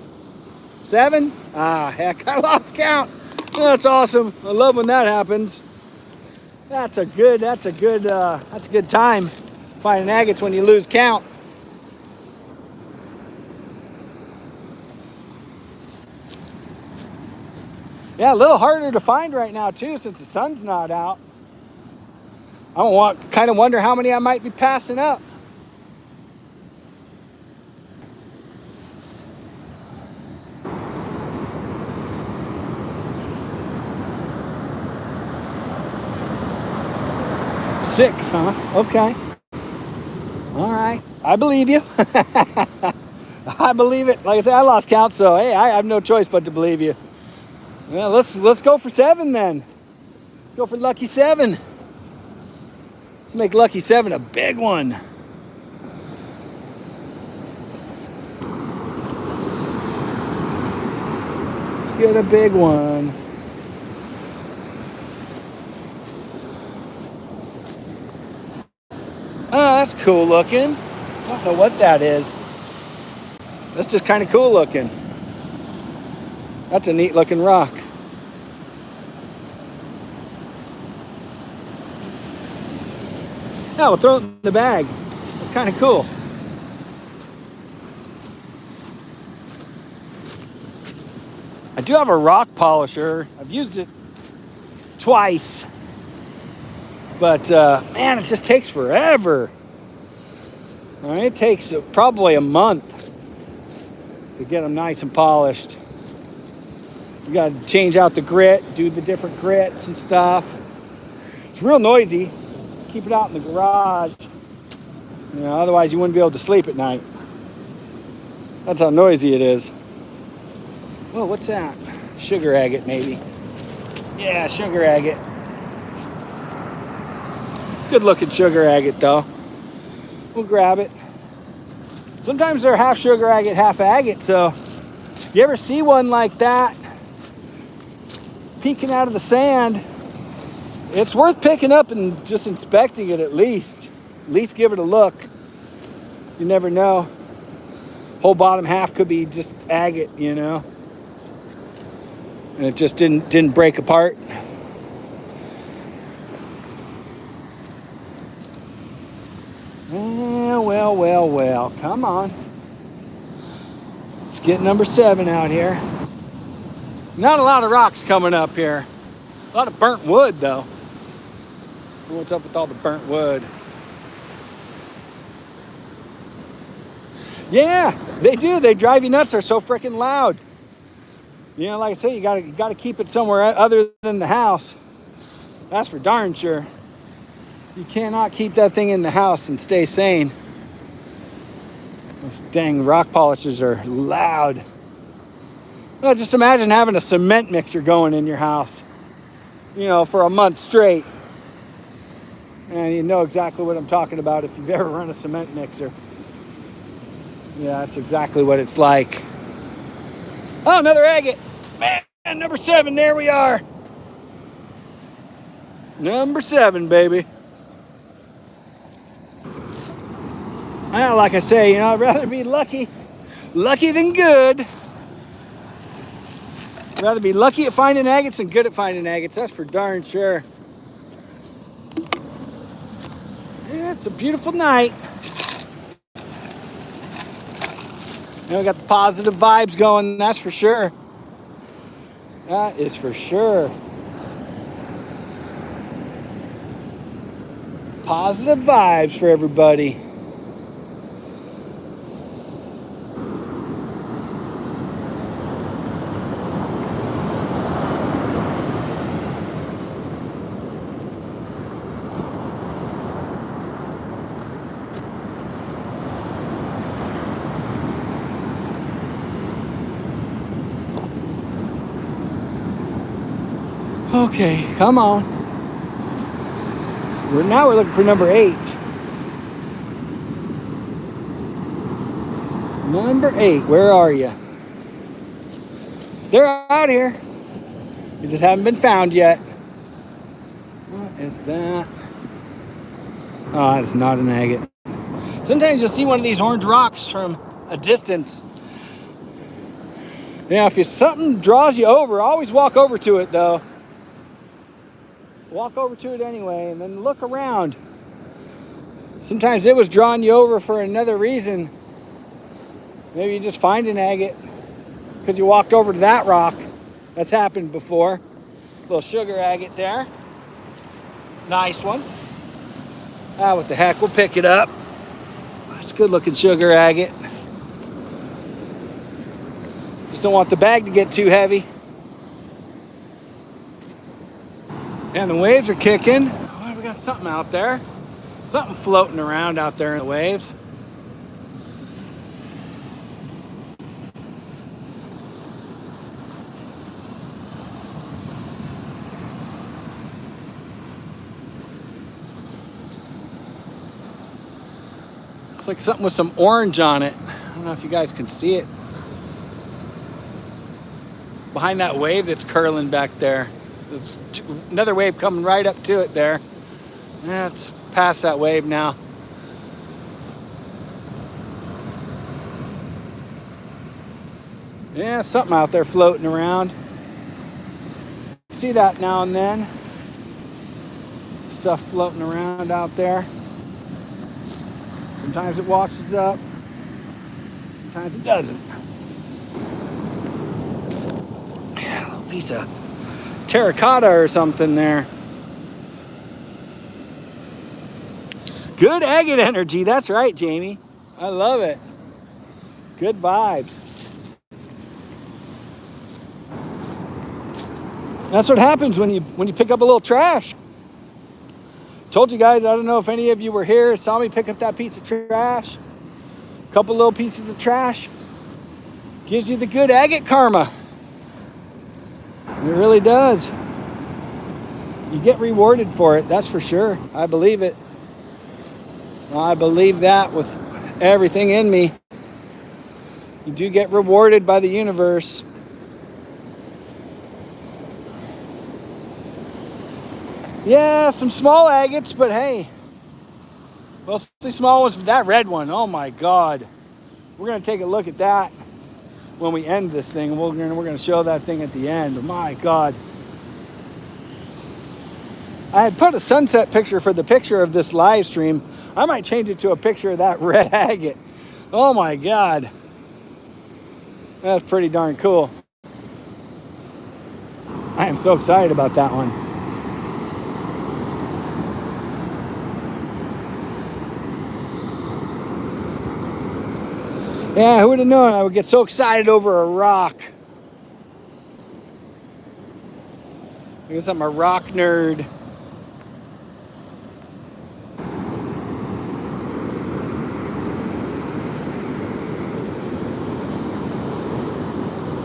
7? Ah, heck, I lost count. That's awesome. I love when that happens. That's a good time. Finding agates when you lose count. Yeah, a little harder to find right now too, since the sun's not out. Kind of wonder how many I might be passing up. Six, huh? Okay. All right. I believe you. I believe it. Like I said, I lost count, so hey, I have no choice but to believe you. Well, let's go for 7 then. Let's go for lucky 7. Let's make lucky 7 a big one. Let's get a big one. Oh, that's cool looking. Don't know what that is. That's just kind of cool looking. That's a neat looking rock. Yeah, we'll throw it in the bag. It's kind of cool. I do have a rock polisher. I've used it twice. But man, it just takes forever. All right, it takes probably a month to get them nice and polished. You got to change out the grit, do the different grits and stuff. It's real noisy. Keep it out in the garage. You know, otherwise you wouldn't be able to sleep at night. That's how noisy it is. Whoa, what's that? Sugar agate, maybe. Yeah, sugar agate. Good looking sugar agate though. We'll grab it. Sometimes they're half sugar agate, half agate, so if you ever see one like that peeking out of the sand, it's worth picking up and just inspecting it at least. At least give it a look. You never know. Whole bottom half could be just agate, you know. And it just didn't break apart. Well, well, well, well. Come on. Let's get number 7 out here. Not a lot of rocks coming up here. A lot of burnt wood, though. What's up with all the burnt wood? Yeah, they do. They drive you nuts. They're so freaking loud. You know, like I say, you gotta keep it somewhere other than the house. That's for darn sure. You cannot keep that thing in the house and stay sane. Those dang rock polishers are loud. Well, just imagine having a cement mixer going in your house, you know, for a month straight. And you know exactly what I'm talking about if you've ever run a cement mixer. Yeah, that's exactly what it's like. Oh, another agate. Man, number 7, there we are. Number 7, baby. Well, like I say, you know, I'd rather be lucky than good. I'd rather be lucky at finding agates than good at finding agates. That's for darn sure. Yeah, it's a beautiful night. And we got the positive vibes going, that's for sure. That is for sure. Positive vibes for everybody. Okay, come on. Now we're looking for number 8. Number 8, where are you? They're out here. They just haven't been found yet. What is that? Oh, it's not an agate. Sometimes you'll see one of these orange rocks from a distance. Yeah, if something draws you over, always walk over to it though. Walk over to it anyway and then look around. Sometimes it was drawing you over for another reason. Maybe you just find an agate because you walked over to that rock. That's happened before. Little sugar agate there. Nice one. Ah, what the heck, we'll pick it up. It's a good looking sugar agate. Just don't want the bag to get too heavy. And the waves are kicking. Oh, we got something out there. Something floating around out there in the waves. Looks like something with some orange on it. I don't know if you guys can see it. Behind that wave that's curling back there. There's another wave coming right up to it there. Yeah, it's past that wave now. Yeah, something out there floating around. See that now and then. Stuff floating around out there. Sometimes it washes up. Sometimes it doesn't. Yeah, a little piece of terracotta or something there. Good agate energy. That's right, Jamie. I love it. Good vibes. That's what happens when you pick up a little trash. Told you guys, I don't know if any of you were here, saw me pick up that piece of trash. A couple little pieces of trash. Gives you the good agate karma. It really does. You get rewarded for it, that's for sure. I believe it. I believe that with everything in me. You do get rewarded by the universe. Yeah, some small agates, but hey. Well, the small ones, that red one, oh my God. We're going to take a look at that when we end this thing. And we're going to show that thing at the end. My God. I had put a sunset picture for the picture of this live stream I might change it to a picture of that red agate. Oh my God. That's pretty darn cool. I am so excited about that one. Yeah, who would have known I would get so excited over a rock? I guess I'm a rock nerd.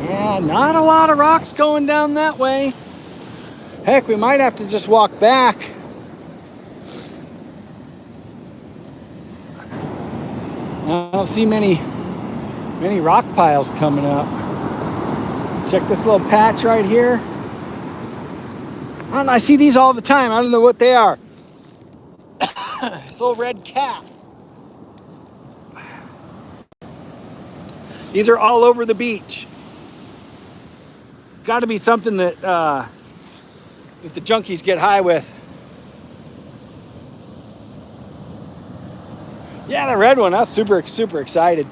Yeah, not a lot of rocks going down that way. Heck, we might have to just walk back. I don't see many rock piles coming up. Check this little patch right here. I don't know, I see these all the time. I don't know what they are. This little red cap. These are all over the beach. Got to be something that the junkies get high with. Yeah, the red one. I was super excited.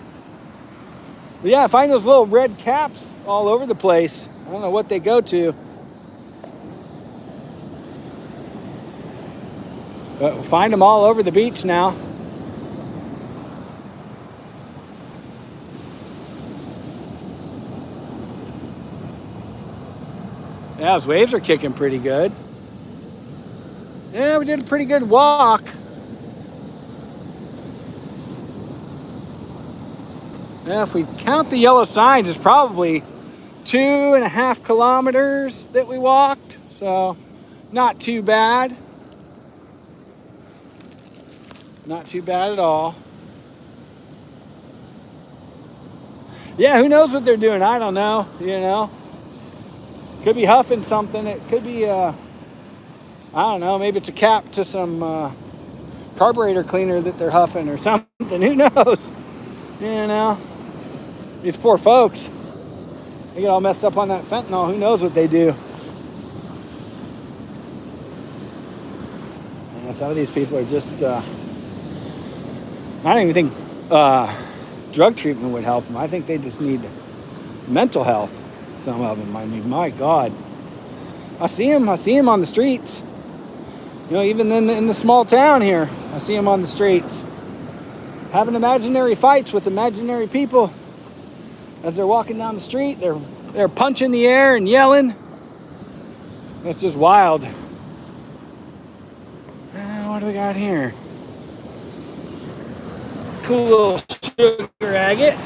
But yeah, I find those little red caps all over the place. I don't know what they go to. But we'll find them all over the beach now. Yeah, those waves are kicking pretty good. Yeah, we did a pretty good walk. Yeah, if we count the yellow signs, it's probably 2.5 kilometers that we walked. So, not too bad. Not too bad at all. Yeah, who knows what they're doing? I don't know, you know. Could be huffing something. It could be, I don't know, maybe it's a cap to some carburetor cleaner that they're huffing or something. Who knows? You know, these poor folks, they get all messed up on that fentanyl. Who knows what they do? And some of these people are just, I don't even think drug treatment would help them. I think they just need mental health. Some of them. I mean, my God. I see them on the streets. You know, even in the small town here, I see them on the streets. Having imaginary fights with imaginary people. As they're walking down the street, they're punching the air and yelling. It's just wild. What do we got here? Cool little sugar agate.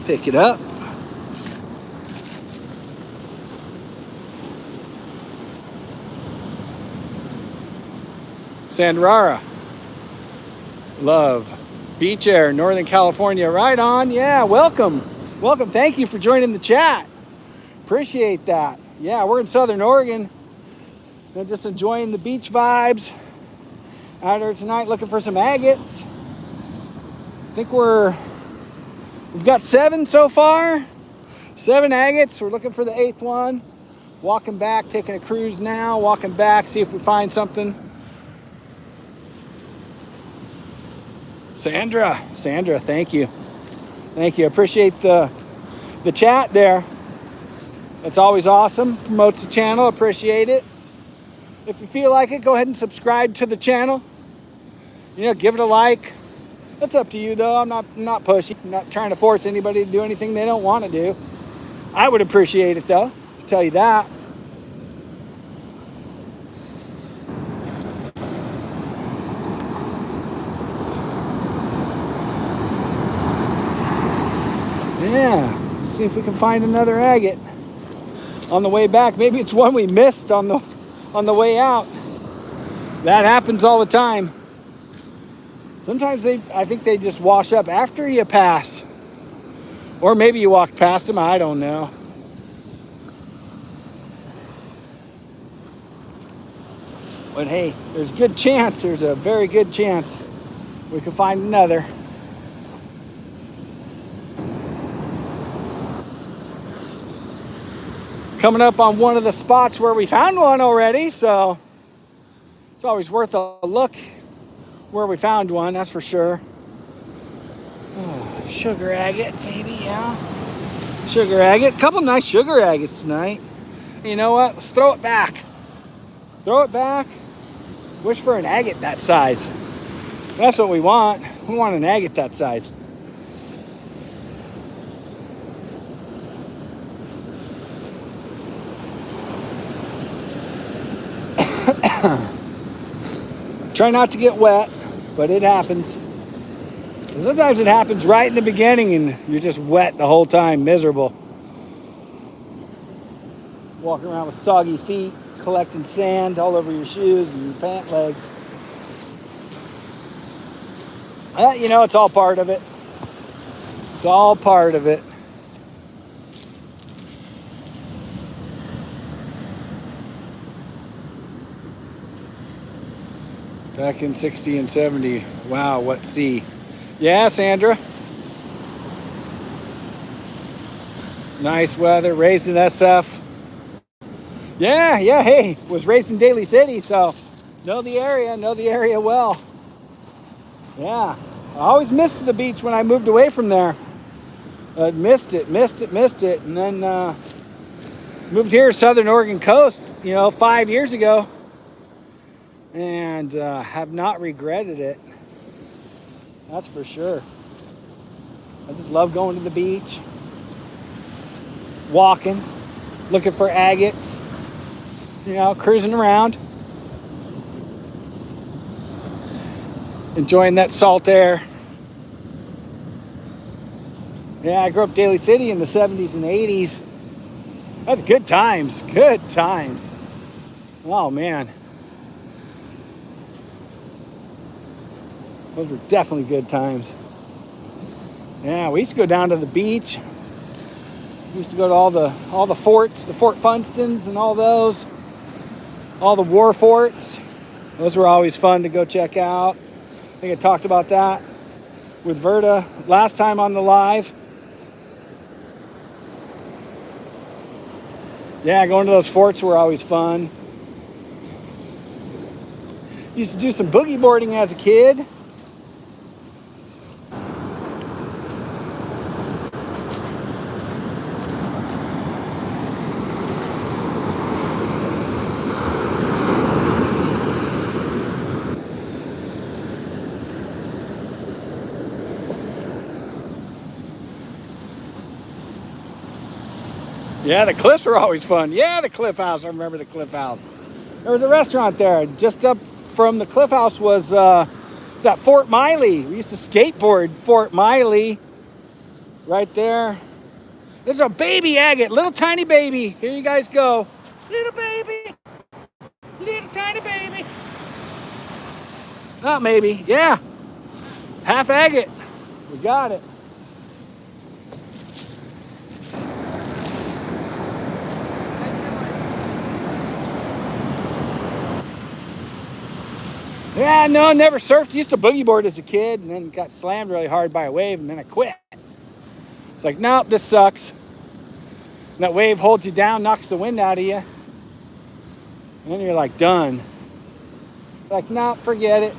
Pick it up. Sandrara. Love. Beach Air, Northern California. Right on. Yeah, welcome. Welcome. Thank you for joining the chat. Appreciate that. Yeah, we're in Southern Oregon. They're just enjoying the beach vibes. Out here tonight looking for some agates. I think we've got 7 so far. 7 agates. We're looking for the 8th one. Walking back, taking a cruise now. Walking back, see if we find something. Sandra, thank you. Thank you. I appreciate the chat there. It's always awesome. Promotes the channel. Appreciate it. If you feel like it, go ahead and subscribe to the channel. You know, give it a like. It's up to you, though. I'm not pushy. I'm not trying to force anybody to do anything they don't want to do. I would appreciate it, though. I'll tell you that. Yeah, let's see if we can find another agate on the way back. Maybe it's one we missed on the way out. That happens all the time. Sometimes I think they just wash up after you pass. Or maybe you walk past them, I don't know. But hey, there's a very good chance we can find another. Coming up on one of the spots where we found one already, so it's always worth a look where we found one, that's for sure. Oh, sugar agate, maybe, yeah. Sugar agate. Couple nice sugar agates tonight. You know what? Let's throw it back. Throw it back. Wish for an agate that size. That's what we want. We want an agate that size. Try not to get wet, but it happens. Sometimes it happens right in the beginning and you're just wet the whole time, miserable. Walking around with soggy feet, collecting sand all over your shoes and your pant legs. You know, it's all part of it. It's all part of it. Back in 60 and 70. Wow, what sea. Yeah, Sandra. Nice weather, raised in SF. Yeah, hey, was raised in Daly City, so know the area well. Yeah, I always missed the beach when I moved away from there. Missed it, and then moved here, Southern Oregon coast, 5 years ago, and have not regretted it. That's for sure. I just love going to the beach, walking, looking for agates, cruising around, enjoying that salt air. Yeah, I grew up Daly City in the 70s and 80s. That's good times. Oh, man. Those were definitely good times. Yeah, we used to go down to the beach. We used to go to all the forts, the Fort Funstons and all those. All the war forts. Those were always fun to go check out. I think I talked about that with Verta last time on the live. Yeah, going to those forts were always fun. Used to do some boogie boarding as a kid. Yeah, the cliffs were always fun. Yeah, the Cliff House. I remember the Cliff House. There was a restaurant there. Just up from the Cliff House was that Fort Miley. We used to skateboard Fort Miley right there. There's a baby agate, little tiny baby. Here you guys go. Little baby. Little tiny baby. Oh, maybe. Yeah. Half agate. We got it. Yeah, no, never surfed. Used to boogie board as a kid and then got slammed really hard by a wave and then I quit. It's like, nope, this sucks. And that wave holds you down, knocks the wind out of you. And then you're like, done. Like, nope, forget it.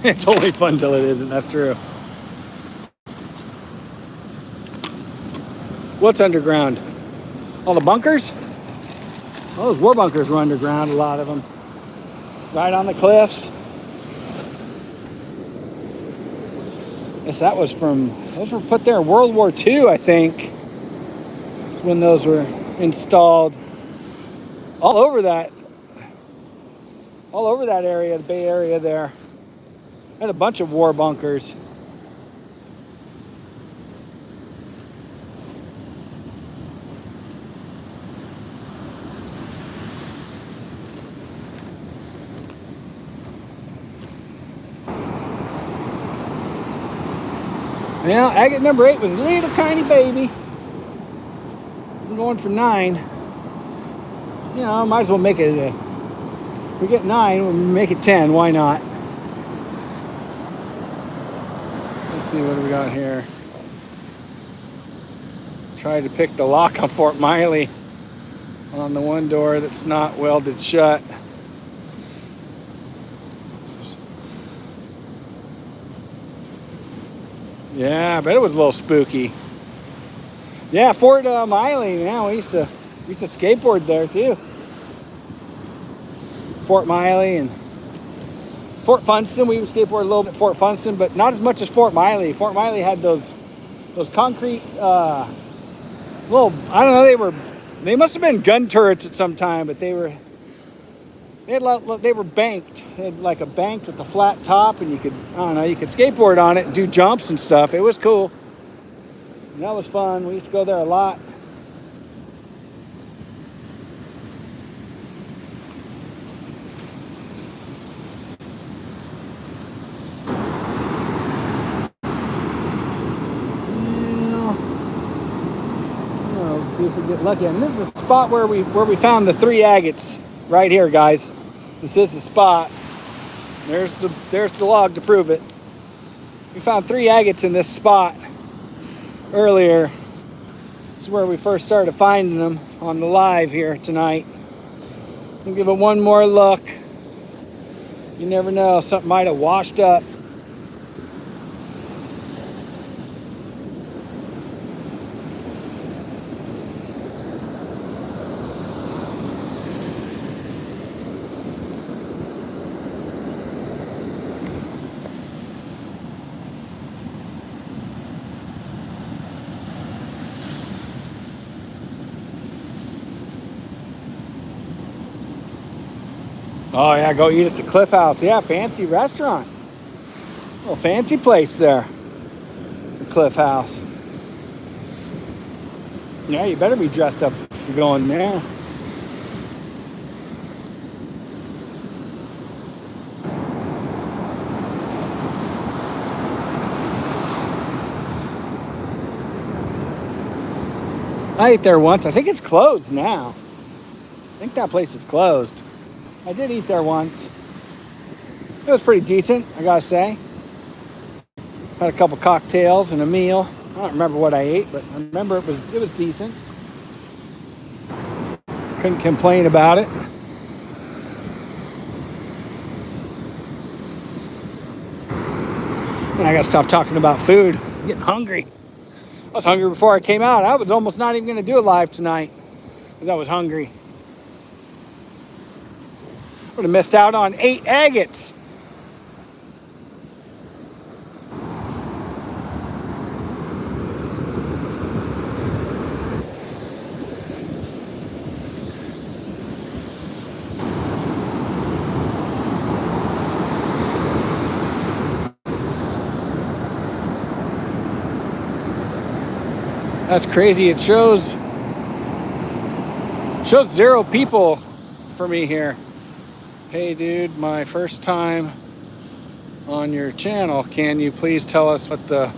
It's only fun till it isn't, that's true. What's underground? All the bunkers? All those war bunkers were underground, a lot of them. Right on the cliffs. Guess those were put there in World War II, I think, when those were installed. All over that area, the Bay Area there. Had a bunch of war bunkers. Well, agate number 8 was a little tiny baby. I'm going for 9. You know, might as well make it. If we get 9, we'll make it 10. Why not? Let's see what do we got here. Tried to pick the lock on Fort Miley on the one door that's not welded shut. Yeah, I bet it was a little spooky. Yeah, Fort Miley. Yeah, we used to skateboard there too. Fort Miley and Fort Funston. We would skateboard a little bit at Fort Funston, but not as much as Fort Miley. Fort Miley had those concrete little. I don't know. They must have been gun turrets at some time, but they were banked. They had like a bank with a flat top, and you could skateboard on it and do jumps and stuff. It was cool. And that was fun. We used to go there a lot. Let's see if we get lucky. And this is the spot where we found the 3 agates. Right here, guys. This is the spot. There's the log to prove it. We found 3 agates in this spot earlier. This is where we first started finding them on the live here tonight. We'll give it one more look. You never know, something might have washed up. Oh yeah, go eat at the Cliff House. Yeah, fancy restaurant. Little fancy place there. The Cliff House. Yeah, you better be dressed up if you're going there. I ate there once. I think it's closed now. I think that place is closed. I did eat there once. It was pretty decent, I gotta say. Had a couple cocktails and a meal. I don't remember what I ate, but I remember it was decent. Couldn't complain about it. And I gotta stop talking about food. I'm getting hungry. I was hungry before I came out. I was almost not even gonna do it live tonight because I was hungry. Would have missed out on 8 agates. That's crazy. It shows 0 people for me here. Hey dude, my first time on your channel. Can you please tell us what the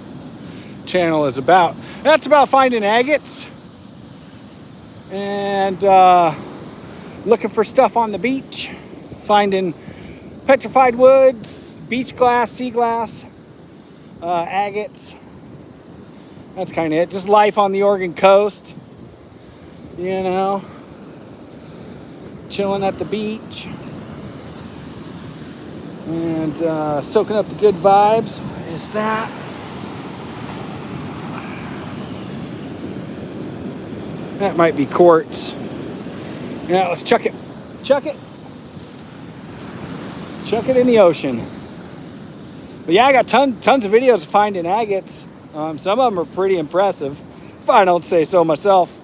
channel is about? That's about finding agates and looking for stuff on the beach, finding petrified woods, beach glass, sea glass, agates. That's kind of it. Just life on the Oregon coast, you know, chilling at the beach. And soaking up the good vibes. What is that? That might be quartz. Yeah, let's chuck it. Chuck it. Chuck it in the ocean. But yeah, I got tons of videos of finding agates. Some of them are pretty impressive, if I don't say so myself.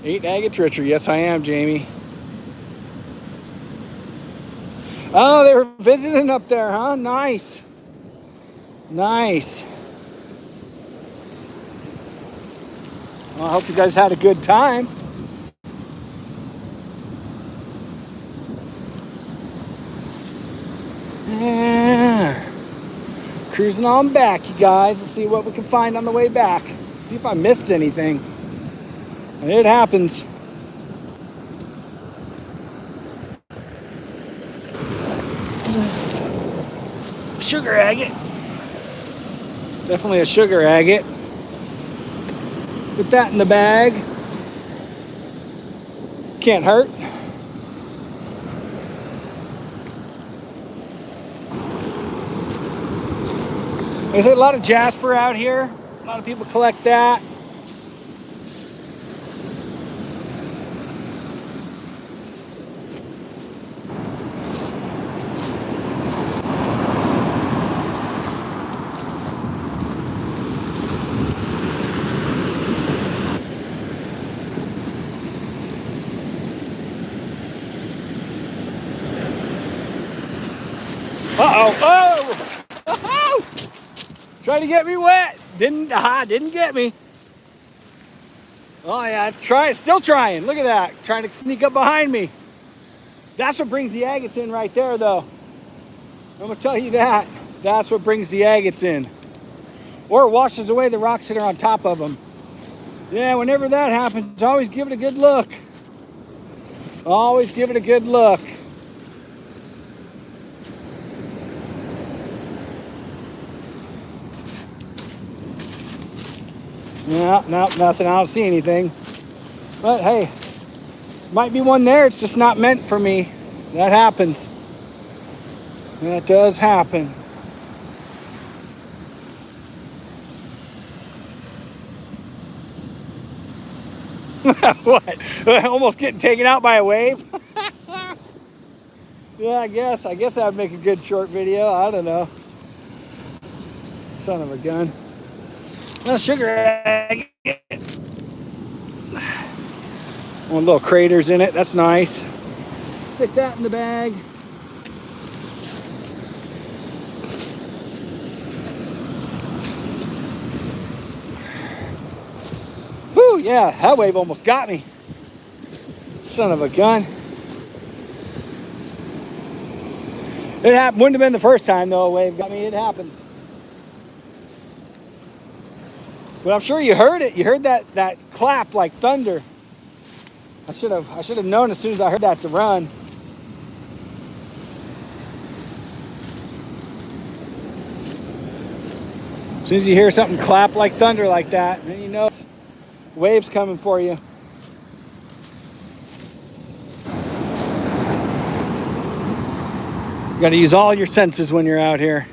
Eight agate treachery. Yes, I am, Jamie. Oh, they were visiting up there, huh? Nice. Nice. Well, I hope you guys had a good time. Yeah. Cruising on back, you guys. Let's see what we can find on the way back. See if I missed anything. It happens. Sugar agate. Definitely a sugar agate. Put that in the bag. Can't hurt. There's a lot of jasper out here. A lot of people collect that. Uh-oh. Oh! Trying to get me wet. Didn't get me. Oh yeah, it's still trying. Look at that. Trying to sneak up behind me. That's what brings the agates in right there though. I'm gonna tell you that. That's what brings the agates in. Or washes away the rocks that are on top of them. Yeah, whenever that happens, always give it a good look. Always give it a good look. No, nothing. I don't see anything. But hey, might be one there. It's just not meant for me. That happens. That does happen. What? Almost getting taken out by a wave? Yeah, I guess that'd make a good short video. I don't know. Son of a gun. Well, sugar agate. One little craters in it. That's nice. Stick that in the bag. Whew, yeah, that wave almost got me. Son of a gun. It happened. Wouldn't have been the first time though a wave got me. It happens. But I'm sure you heard it. You heard that clap like thunder. I should have known as soon as I heard that to run. As soon as you hear something clap like thunder like that, then you know waves coming for you. You got to use all your senses when you're out here.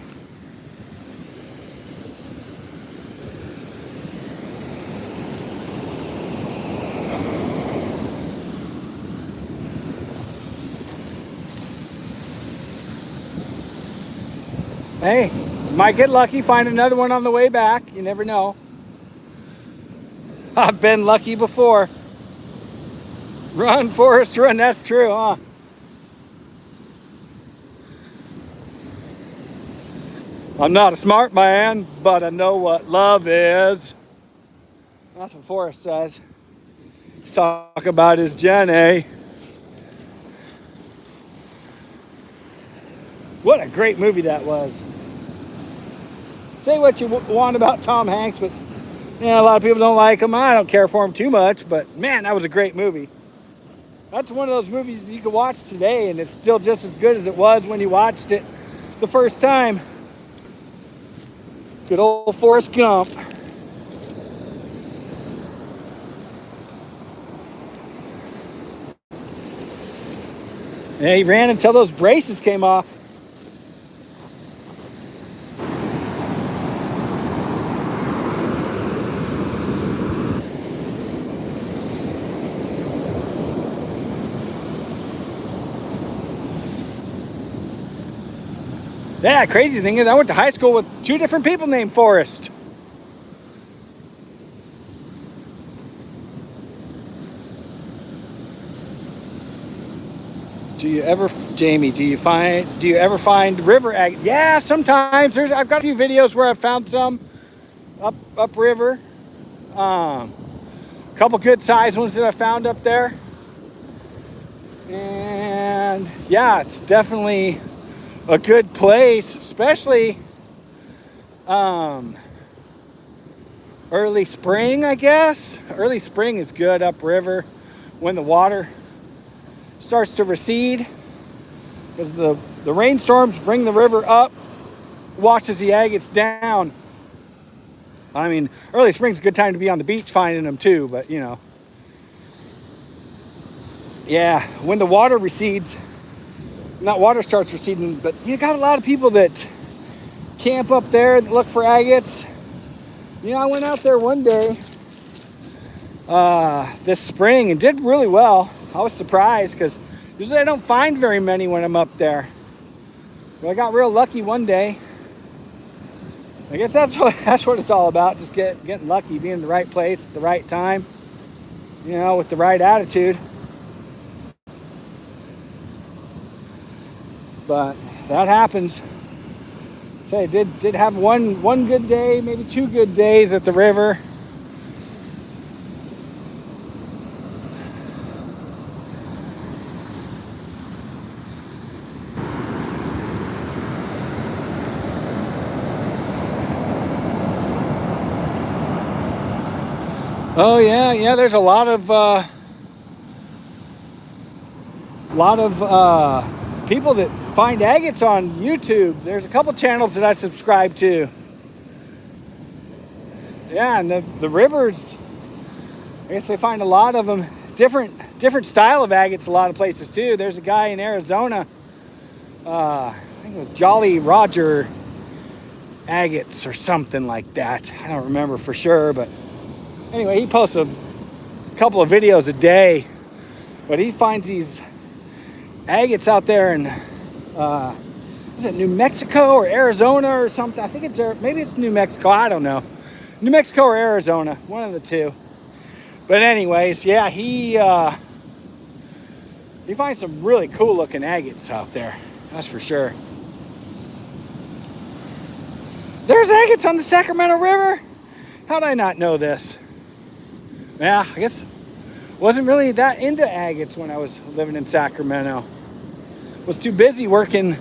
Hey, might get lucky, find another one on the way back. You never know. I've been lucky before. Run, Forrest, run. That's true, huh? I'm not a smart man, but I know what love is. That's what Forrest says. He's talking about his Jenny. What a great movie that was. Say what you want about Tom Hanks, but a lot of people don't like him. I don't care for him too much, but man, that was a great movie. That's one of those movies you can watch today, and it's still just as good as it was when you watched it the first time. Good old Forrest Gump. Yeah, he ran until those braces came off. Yeah, crazy thing is I went to high school with 2 different people named Forrest. Jamie, do you ever find river agate? Yeah, sometimes. I've got a few videos where I found some up river. A couple good sized ones that I found up there. And yeah, it's definitely a good place, especially early spring, I guess. Early spring is good upriver when the water starts to recede, because the rainstorms bring the river up, washes the agates down. I mean, early spring's a good time to be on the beach finding them too, but you know. Yeah, when the water recedes, that water starts receding, but you got a lot of people that camp up there that look for agates. You know, I went out there one day this spring and did really well. I was surprised because usually I don't find very many when I'm up there. But I got real lucky one day. I guess that's what it's all about, just getting lucky, being in the right place at the right time, you know, with the right attitude. But that happens. So I did have one good day, maybe 2 good days at the river. Oh yeah, there's a lot of people that find agates on YouTube. There's a couple channels that I subscribe to. Yeah, and the rivers, I guess they find a lot of them. Different style of agates a lot of places too. There's a guy in Arizona, I think it was Jolly Roger agates or something like that. I don't remember for sure, but anyway, he posts a couple of videos a day, but he finds these agates out there in is it New Mexico or Arizona or something? I think maybe it's New Mexico. I don't know. New Mexico or Arizona, one of the two. But anyways, yeah, he finds some really cool looking agates out there. That's for sure. There's agates on the Sacramento River? How did I not know this? Yeah, I guess wasn't really that into agates when I was living in Sacramento. Was too busy working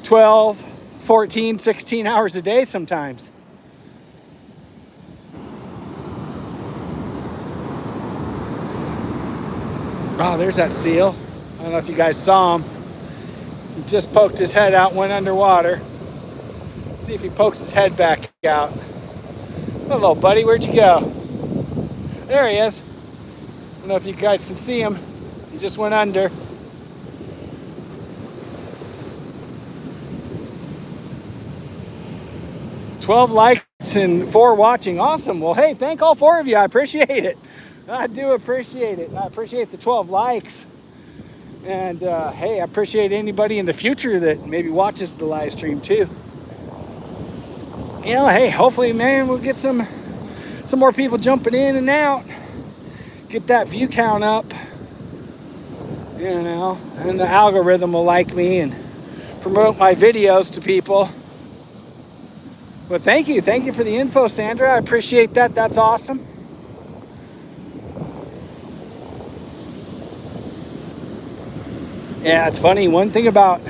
12, 14, 16 hours a day sometimes. Oh, there's that seal. I don't know if you guys saw him. He just poked his head out, went underwater. See if he pokes his head back out. Hello, buddy. Where'd you go? There he is. I don't know if you guys can see him. He just went under. $12 likes and 4 watching. Awesome. Well, hey, thank all 4 of you. I appreciate it. I do appreciate it. I appreciate the 12 likes. And hey, I appreciate anybody in the future that maybe watches the live stream too. You know, hey, hopefully, man, we'll get some more people jumping in and out. Get that view count up. You know, and the algorithm will like me and promote my videos to people. Well, thank you for the info, Sandra. I appreciate that. That's awesome. Yeah, it's funny. One thing about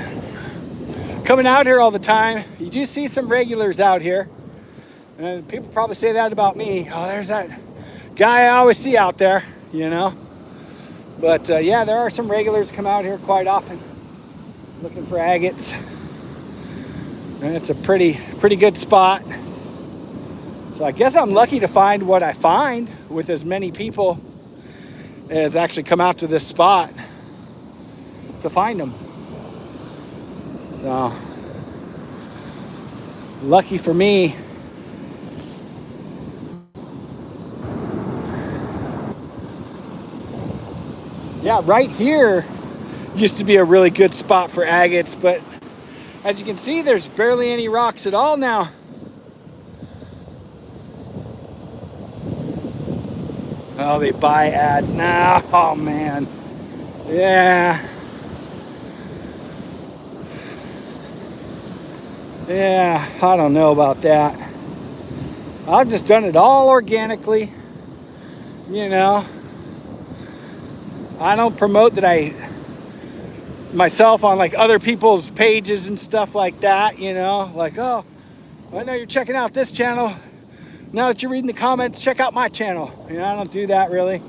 coming out here all the time, you do see some regulars out here. And people probably say that about me. Oh, there's that guy I always see out there, you know. But yeah, there are some regulars come out here quite often looking for agates. And it's a pretty good spot. So I guess I'm lucky to find what I find with as many people as actually come out to this spot to find them. So lucky for me. Yeah, right here used to be a really good spot for agates, but as you can see, there's barely any rocks at all now. Oh, they buy ads now. Oh, man. Yeah. Yeah, I don't know about that. I've just done it all organically. You know, I don't promote that myself on like other people's pages and stuff like that, you know, like, oh, I know you're checking out this channel, Now that you're reading the comments, check out my channel. You know, I don't do that really.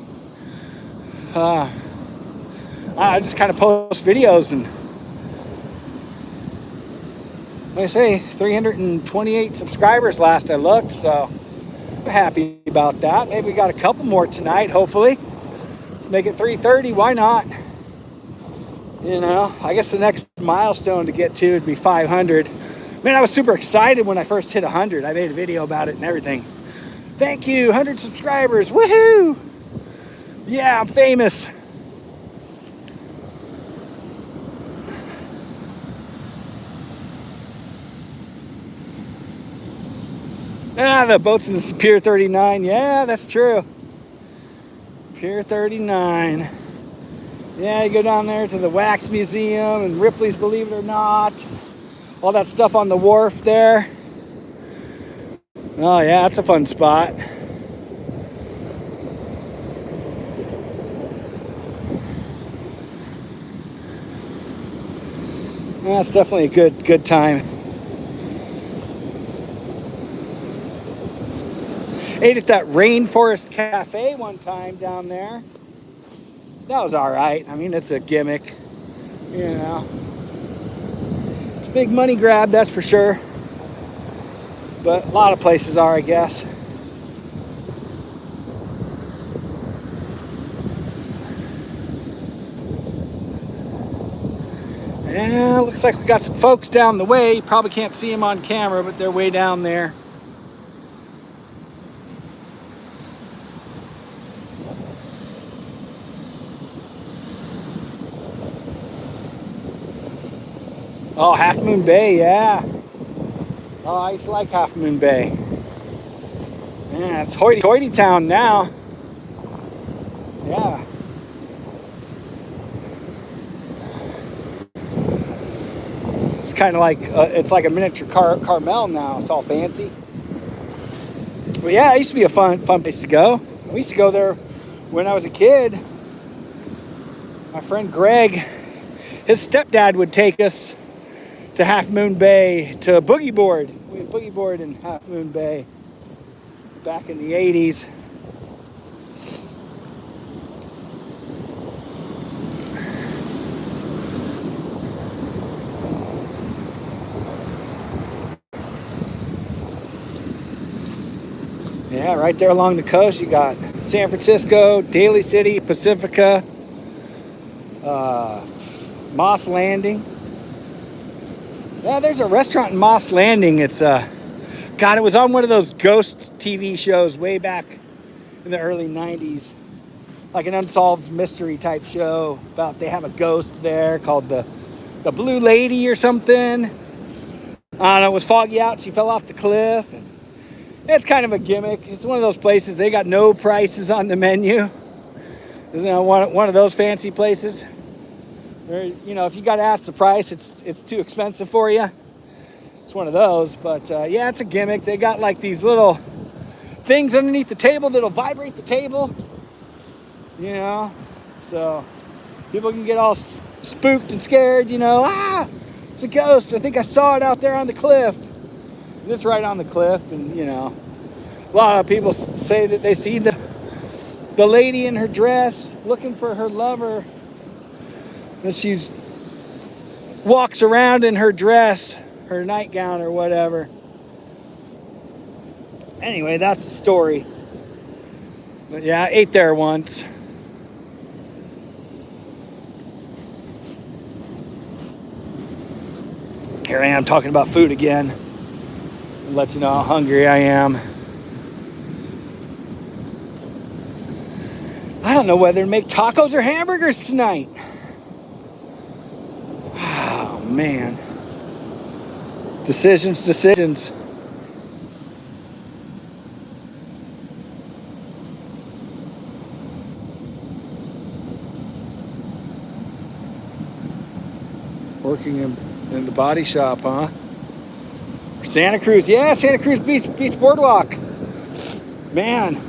I just kind of post videos, and like I say, 328 subscribers last I looked, so I'm happy about that. Maybe we got a couple more tonight, hopefully. Let's make it 330, why not? You know, I guess the next milestone to get to would be 500. Man, I was super excited when I first hit 100. I made a video about it and everything. Thank you, 100 subscribers, woohoo! Yeah, I'm famous. Ah, the boat's in the Pier 39. Yeah, that's true. Pier 39. Yeah, you go down there to the Wax Museum and Ripley's Believe It or Not. All that stuff on the wharf there. Oh yeah, that's a fun spot. Well, that's definitely a good time. Ate at that Rainforest Cafe one time down there. That was all right. I mean, it's a gimmick, you know. It's a big money grab, that's for sure. But a lot of places are, I guess. Yeah, looks like we got some folks down the way. You probably can't see them on camera, but they're way down there. Oh, Half Moon Bay, yeah. Oh, I used to like Half Moon Bay. Yeah, it's hoity-toity town now. Yeah. It's kind of like, it's like a miniature Carmel now. It's all fancy. Well, yeah, it used to be a fun place to go. We used to go there when I was a kid. My friend Greg, his stepdad would take us to Half Moon Bay to boogie board. We would boogie board in Half Moon Bay back in the 80s. Yeah, right there along the coast, you got San Francisco, Daly City, Pacifica, Moss Landing. Yeah, there's a restaurant in Moss Landing. It's God, it was on one of those ghost TV shows way back in the early 90s. Like an unsolved mystery type show about they have a ghost there called the Blue Lady or something. I don't know, it was foggy out. She fell off the cliff. And it's kind of a gimmick. It's one of those places, they got no prices on the menu. Isn't it one of those fancy places? Where, you know, if you got to ask the price, it's too expensive for you. It's one of those, but yeah, it's a gimmick. They got like these little things underneath the table that'll vibrate the table, you know, so people can get all spooked and scared, you know. Ah, it's a ghost. I think I saw it out there on the cliff. And it's right on the cliff, and you know, a lot of people say that they see the lady in her dress looking for her lover. And she walks around in her dress, her nightgown or whatever. Anyway, that's the story. But yeah, I ate there once. Here I am talking about food again. I'll let you know how hungry I am. I don't know whether to make tacos or hamburgers tonight. Man, decisions. Working in the body shop, huh? Santa Cruz, yeah, Santa Cruz Beach Boardwalk. Man,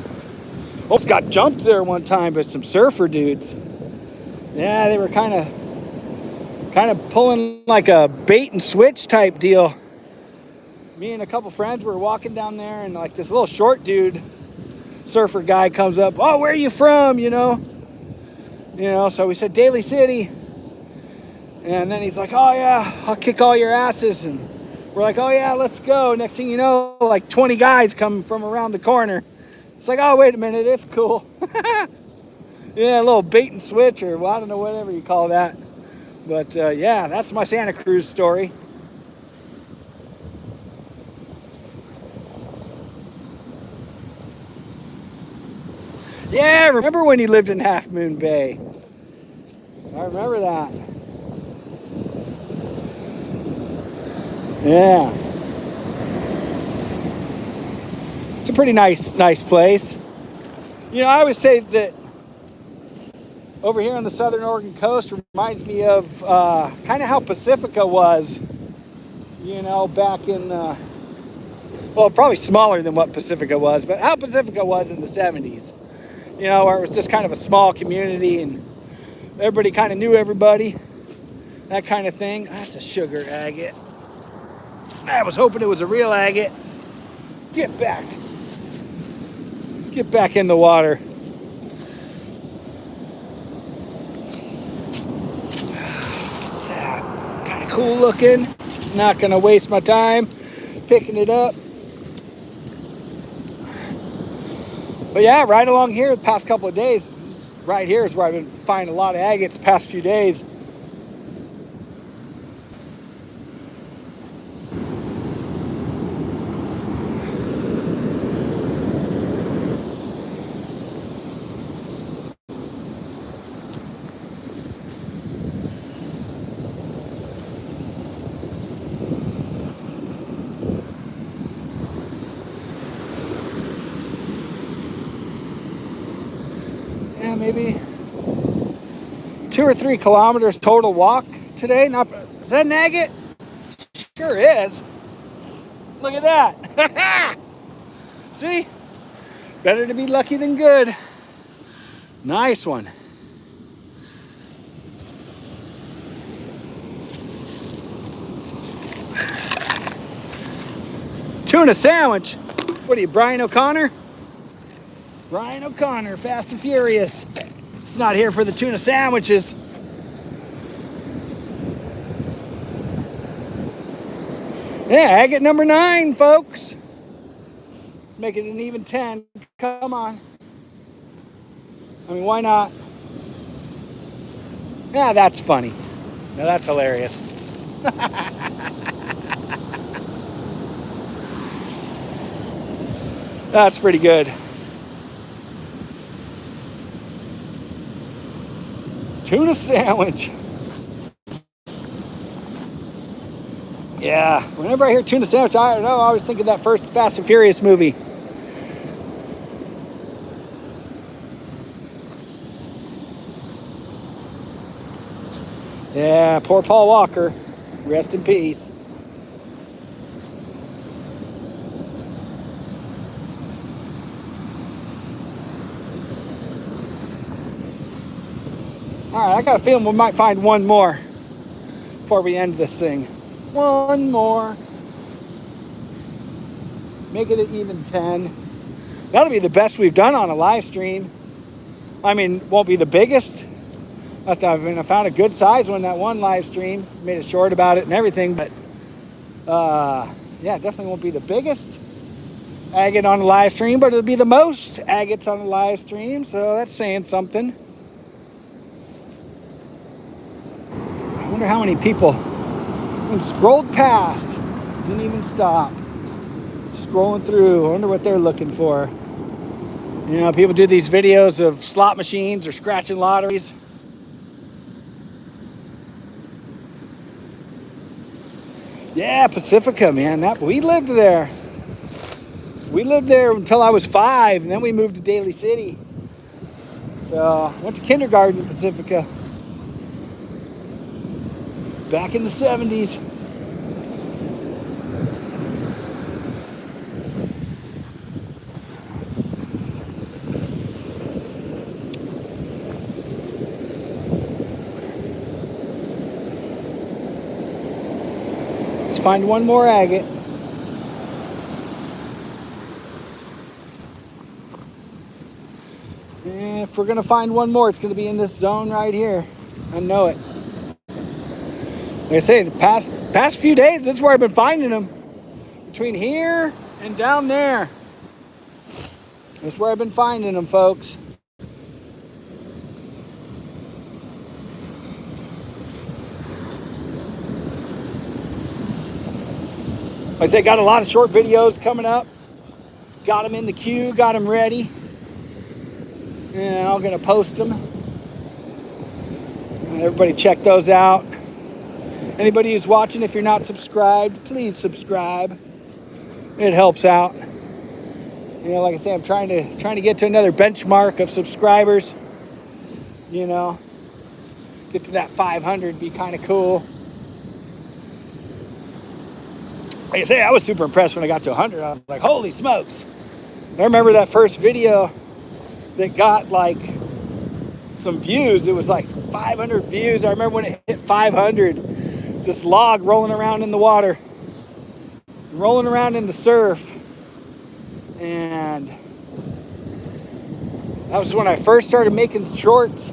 almost got jumped there one time by some surfer dudes. Yeah, they were kind of pulling like a bait and switch type deal. me and a couple friends were walking down there, and like this little short dude, surfer guy, comes up. Oh, where are you from? So we said Daly City, and then he's like, oh yeah, I'll kick all your asses. And we're like, oh yeah, let's go. Next thing you know, like 20 guys come from around the corner. It's like, oh, wait a minute, it's cool. Yeah, a little bait and switch, or well, I don't know, whatever you call that. But yeah, that's my Santa Cruz story. Yeah, remember when you lived in Half Moon Bay? I remember that. Yeah. It's a pretty nice place. I always say that over here on the southern Oregon coast reminds me of kind of how Pacifica was, back in, well, probably smaller than what Pacifica was, but how Pacifica was in the 70s, where it was just kind of a small community and everybody kind of knew everybody, that kind of thing. That's a sugar agate. I was hoping it was a real agate. Get back. Get back in the water. What's that? Kind of cool looking. Not going to waste my time picking it up. But yeah, right along here the past couple of days, right here is where I've been finding a lot of agates the past few days. Maybe 2 or 3 kilometers total walk today. Is that an agate? Sure is. Look at that. See? Better to be lucky than good. Nice one. Tuna sandwich. What are you, Brian O'Connor? Brian O'Connor, Fast and Furious. It's not here for the tuna sandwiches. Yeah, agate number 9, folks. Let's make it an even 10. Come on. I mean, why not? Yeah, that's funny. Now that's hilarious. That's pretty good. Tuna sandwich. Yeah, whenever I hear tuna sandwich, I don't know, I always think of that first Fast and Furious movie. Yeah, poor Paul Walker. Rest in peace. All right, I got a feeling we might find one more before we end this thing. One more. Make it an even 10. That'll be the best we've done on a live stream. I mean, won't be the biggest. I found a good size one that one live stream. Made a short about it and everything, but yeah, definitely won't be the biggest agate on a live stream, but it'll be the most agates on a live stream, so that's saying something. I wonder how many people scrolled past, didn't even stop. Scrolling through, I wonder what they're looking for. People do these videos of slot machines or scratching lotteries. Yeah, Pacifica, man. We lived there. We lived there until I was 5, and then we moved to Daly City. So, went to kindergarten in Pacifica. Back in the 70s. Let's find one more agate. if we're gonna find one more, it's gonna be in this zone right here. I know it. Like I say, the past few days, that's where I've been finding them. Between here and down there. That's where I've been finding them, folks. Like I say, got a lot of short videos coming up. Got them in the queue, got them ready. And I'm gonna post them. Everybody check those out. Anybody who's watching, if you're not subscribed, please subscribe. It helps out. You know, like I say, I'm trying to get to another benchmark of subscribers. You know, get to that 500, be kind of cool. Like I say, I was super impressed when I got to 100. I was like, holy smokes. I remember that first video that got like some views. It was like 500 views. I remember when it hit 500, this log rolling around in the water, rolling around in the surf. And that was when I first started making shorts.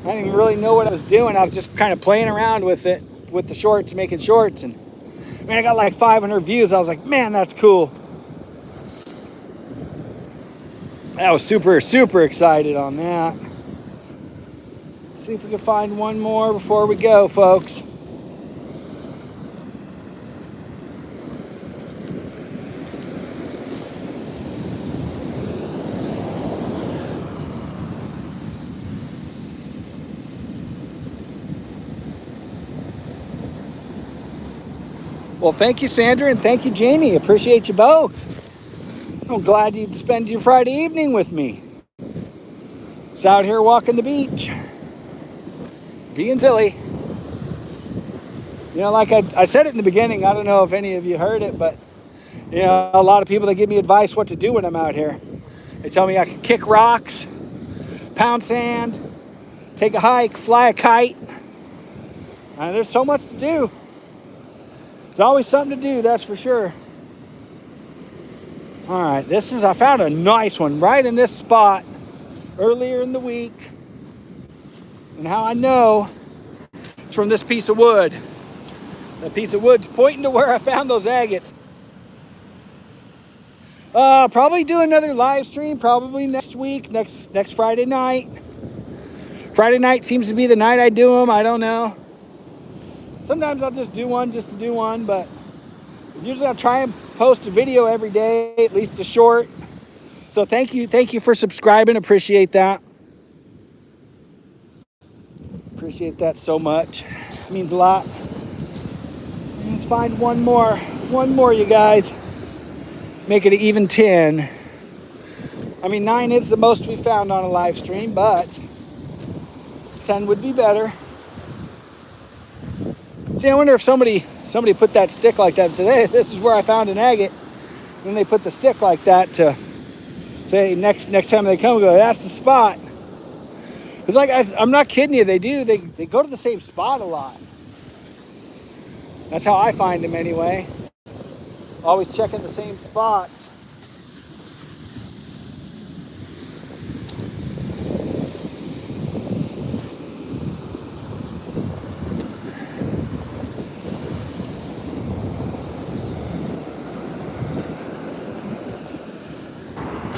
I didn't even really know what I was doing. I was just kind of playing around with it, with the shorts, making shorts. And man, I got like 500 views. I was like, man, that's cool. I was super, super excited on that. Let's see if we can find one more before we go, folks. Well, thank you, Sandra, and thank you, Jamie. Appreciate you both. I'm glad you'd spend your Friday evening with me. Just out here walking the beach, being silly. You know, like I said it in the beginning, I don't know if any of you heard it, but, you know, a lot of people that give me advice what to do when I'm out here. They tell me I can kick rocks, pound sand, take a hike, fly a kite. There's so much to do. There's always something to do, that's for sure. All right, I found a nice one right in this spot earlier in the week. And how I know it's from this piece of wood. That piece of wood's pointing to where I found those agates. Probably do another live stream, probably next week, next Friday night. Friday night seems to be the night I do them, I don't know. Sometimes I'll just do one just to do one, but usually I'll try and post a video every day, at least a short. So thank you for subscribing. Appreciate that. Appreciate that so much. It means a lot. Let's find one more, you guys. Make it an even 10. I mean, 9 is the most we found on a live stream, but 10 would be better. See, I wonder if somebody put that stick like that and said, hey, this is where I found an agate. And then they put the stick like that to say next time they come, go, that's the spot. Because like I'm not kidding you, they go to the same spot a lot. That's how I find them anyway. Always checking the same spots.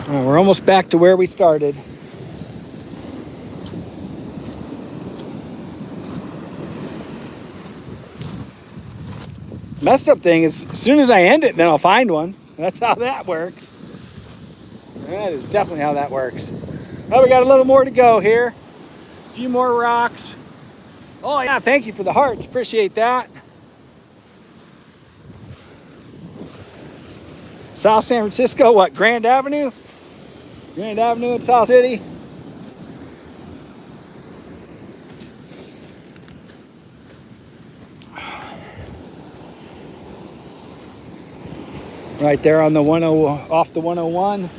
We're almost back to where we started. Messed up thing is, as soon as I end it, then I'll find one. That's how that works. That is definitely how that works. Well, we got a little more to go here. A few more rocks. Oh yeah, thank you for the hearts. Appreciate that. South San Francisco, what, Grand Avenue? Grand Avenue in South City. Right there on the off the 101.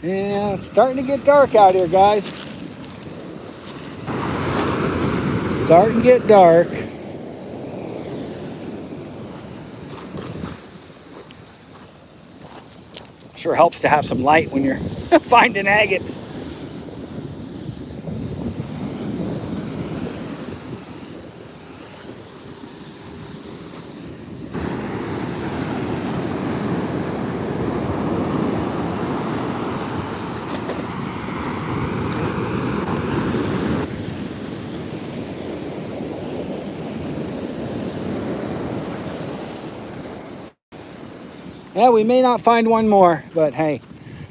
Yeah, it's starting to get dark out here, guys. Starting to get dark. Sure helps to have some light when you're finding agates. Yeah, we may not find one more, but hey,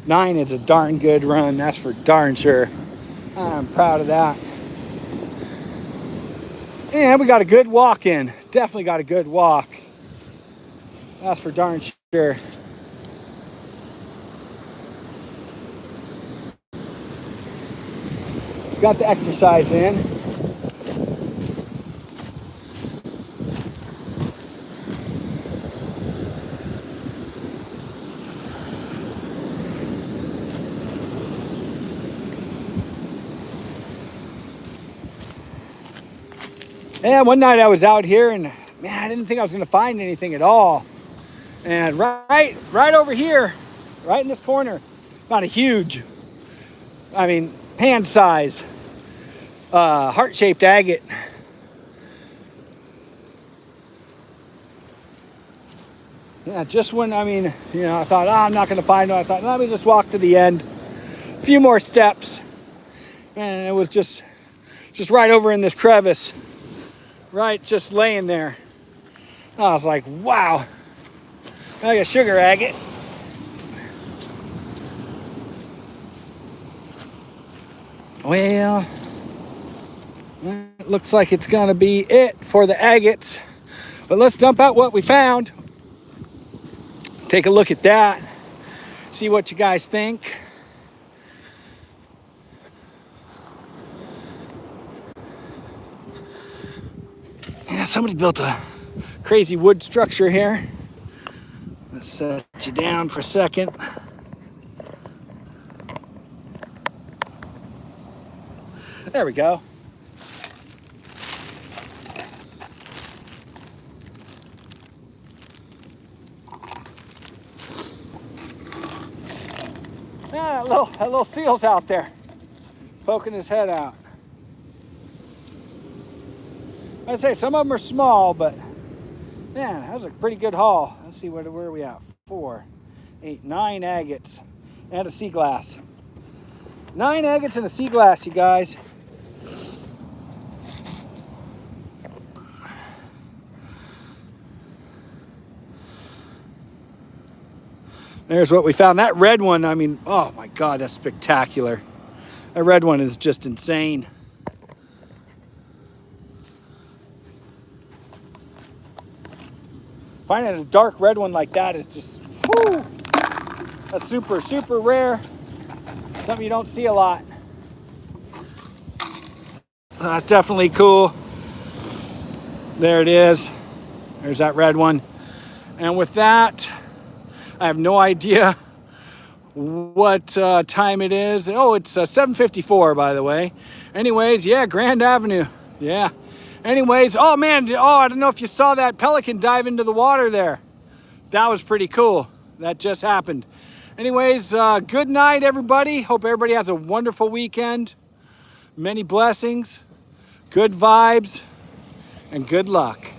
9 is a darn good run. That's for darn sure. I'm proud of that. And we got a good walk in. Definitely got a good walk. That's for darn sure. Got the exercise in. Yeah, one night I was out here and man, I didn't think I was going to find anything at all. And right over here, right in this corner, found a huge, I mean, hand size, heart-shaped agate. Yeah, just when, I mean, you know, I thought, I'm not going to find one. I thought, let me just walk to the end. A few more steps. And it was just right over in this crevice. Right, just laying there. I was like, wow. Like a sugar agate. Well, it looks like it's going to be it for the agates. But let's dump out what we found. Take a look at that. See what you guys think. Yeah, somebody built a crazy wood structure here. Let's set you down for a second. There we go. Yeah, that little seal's out there, poking his head out. I'd say some of them are small, but man, that was a pretty good haul. Let's see, where are we at? 4, 8, 9 agates and a sea glass. 9 agates and a sea glass, you guys. There's what we found. That red one, I mean, oh my God, that's spectacular. That red one is just insane. Finding a dark red one like that is just, whoo, that's super, super rare. Something you don't see a lot. That's definitely cool. There it is. There's that red one. And with that, I have no idea what time it is. Oh, it's 7:54, by the way. Anyways, yeah, Grand Avenue. Yeah. Anyways, oh man, I don't know if you saw that pelican dive into the water there. That was pretty cool. That just happened. Anyways, good night, everybody. Hope everybody has a wonderful weekend. Many blessings, good vibes, and good luck.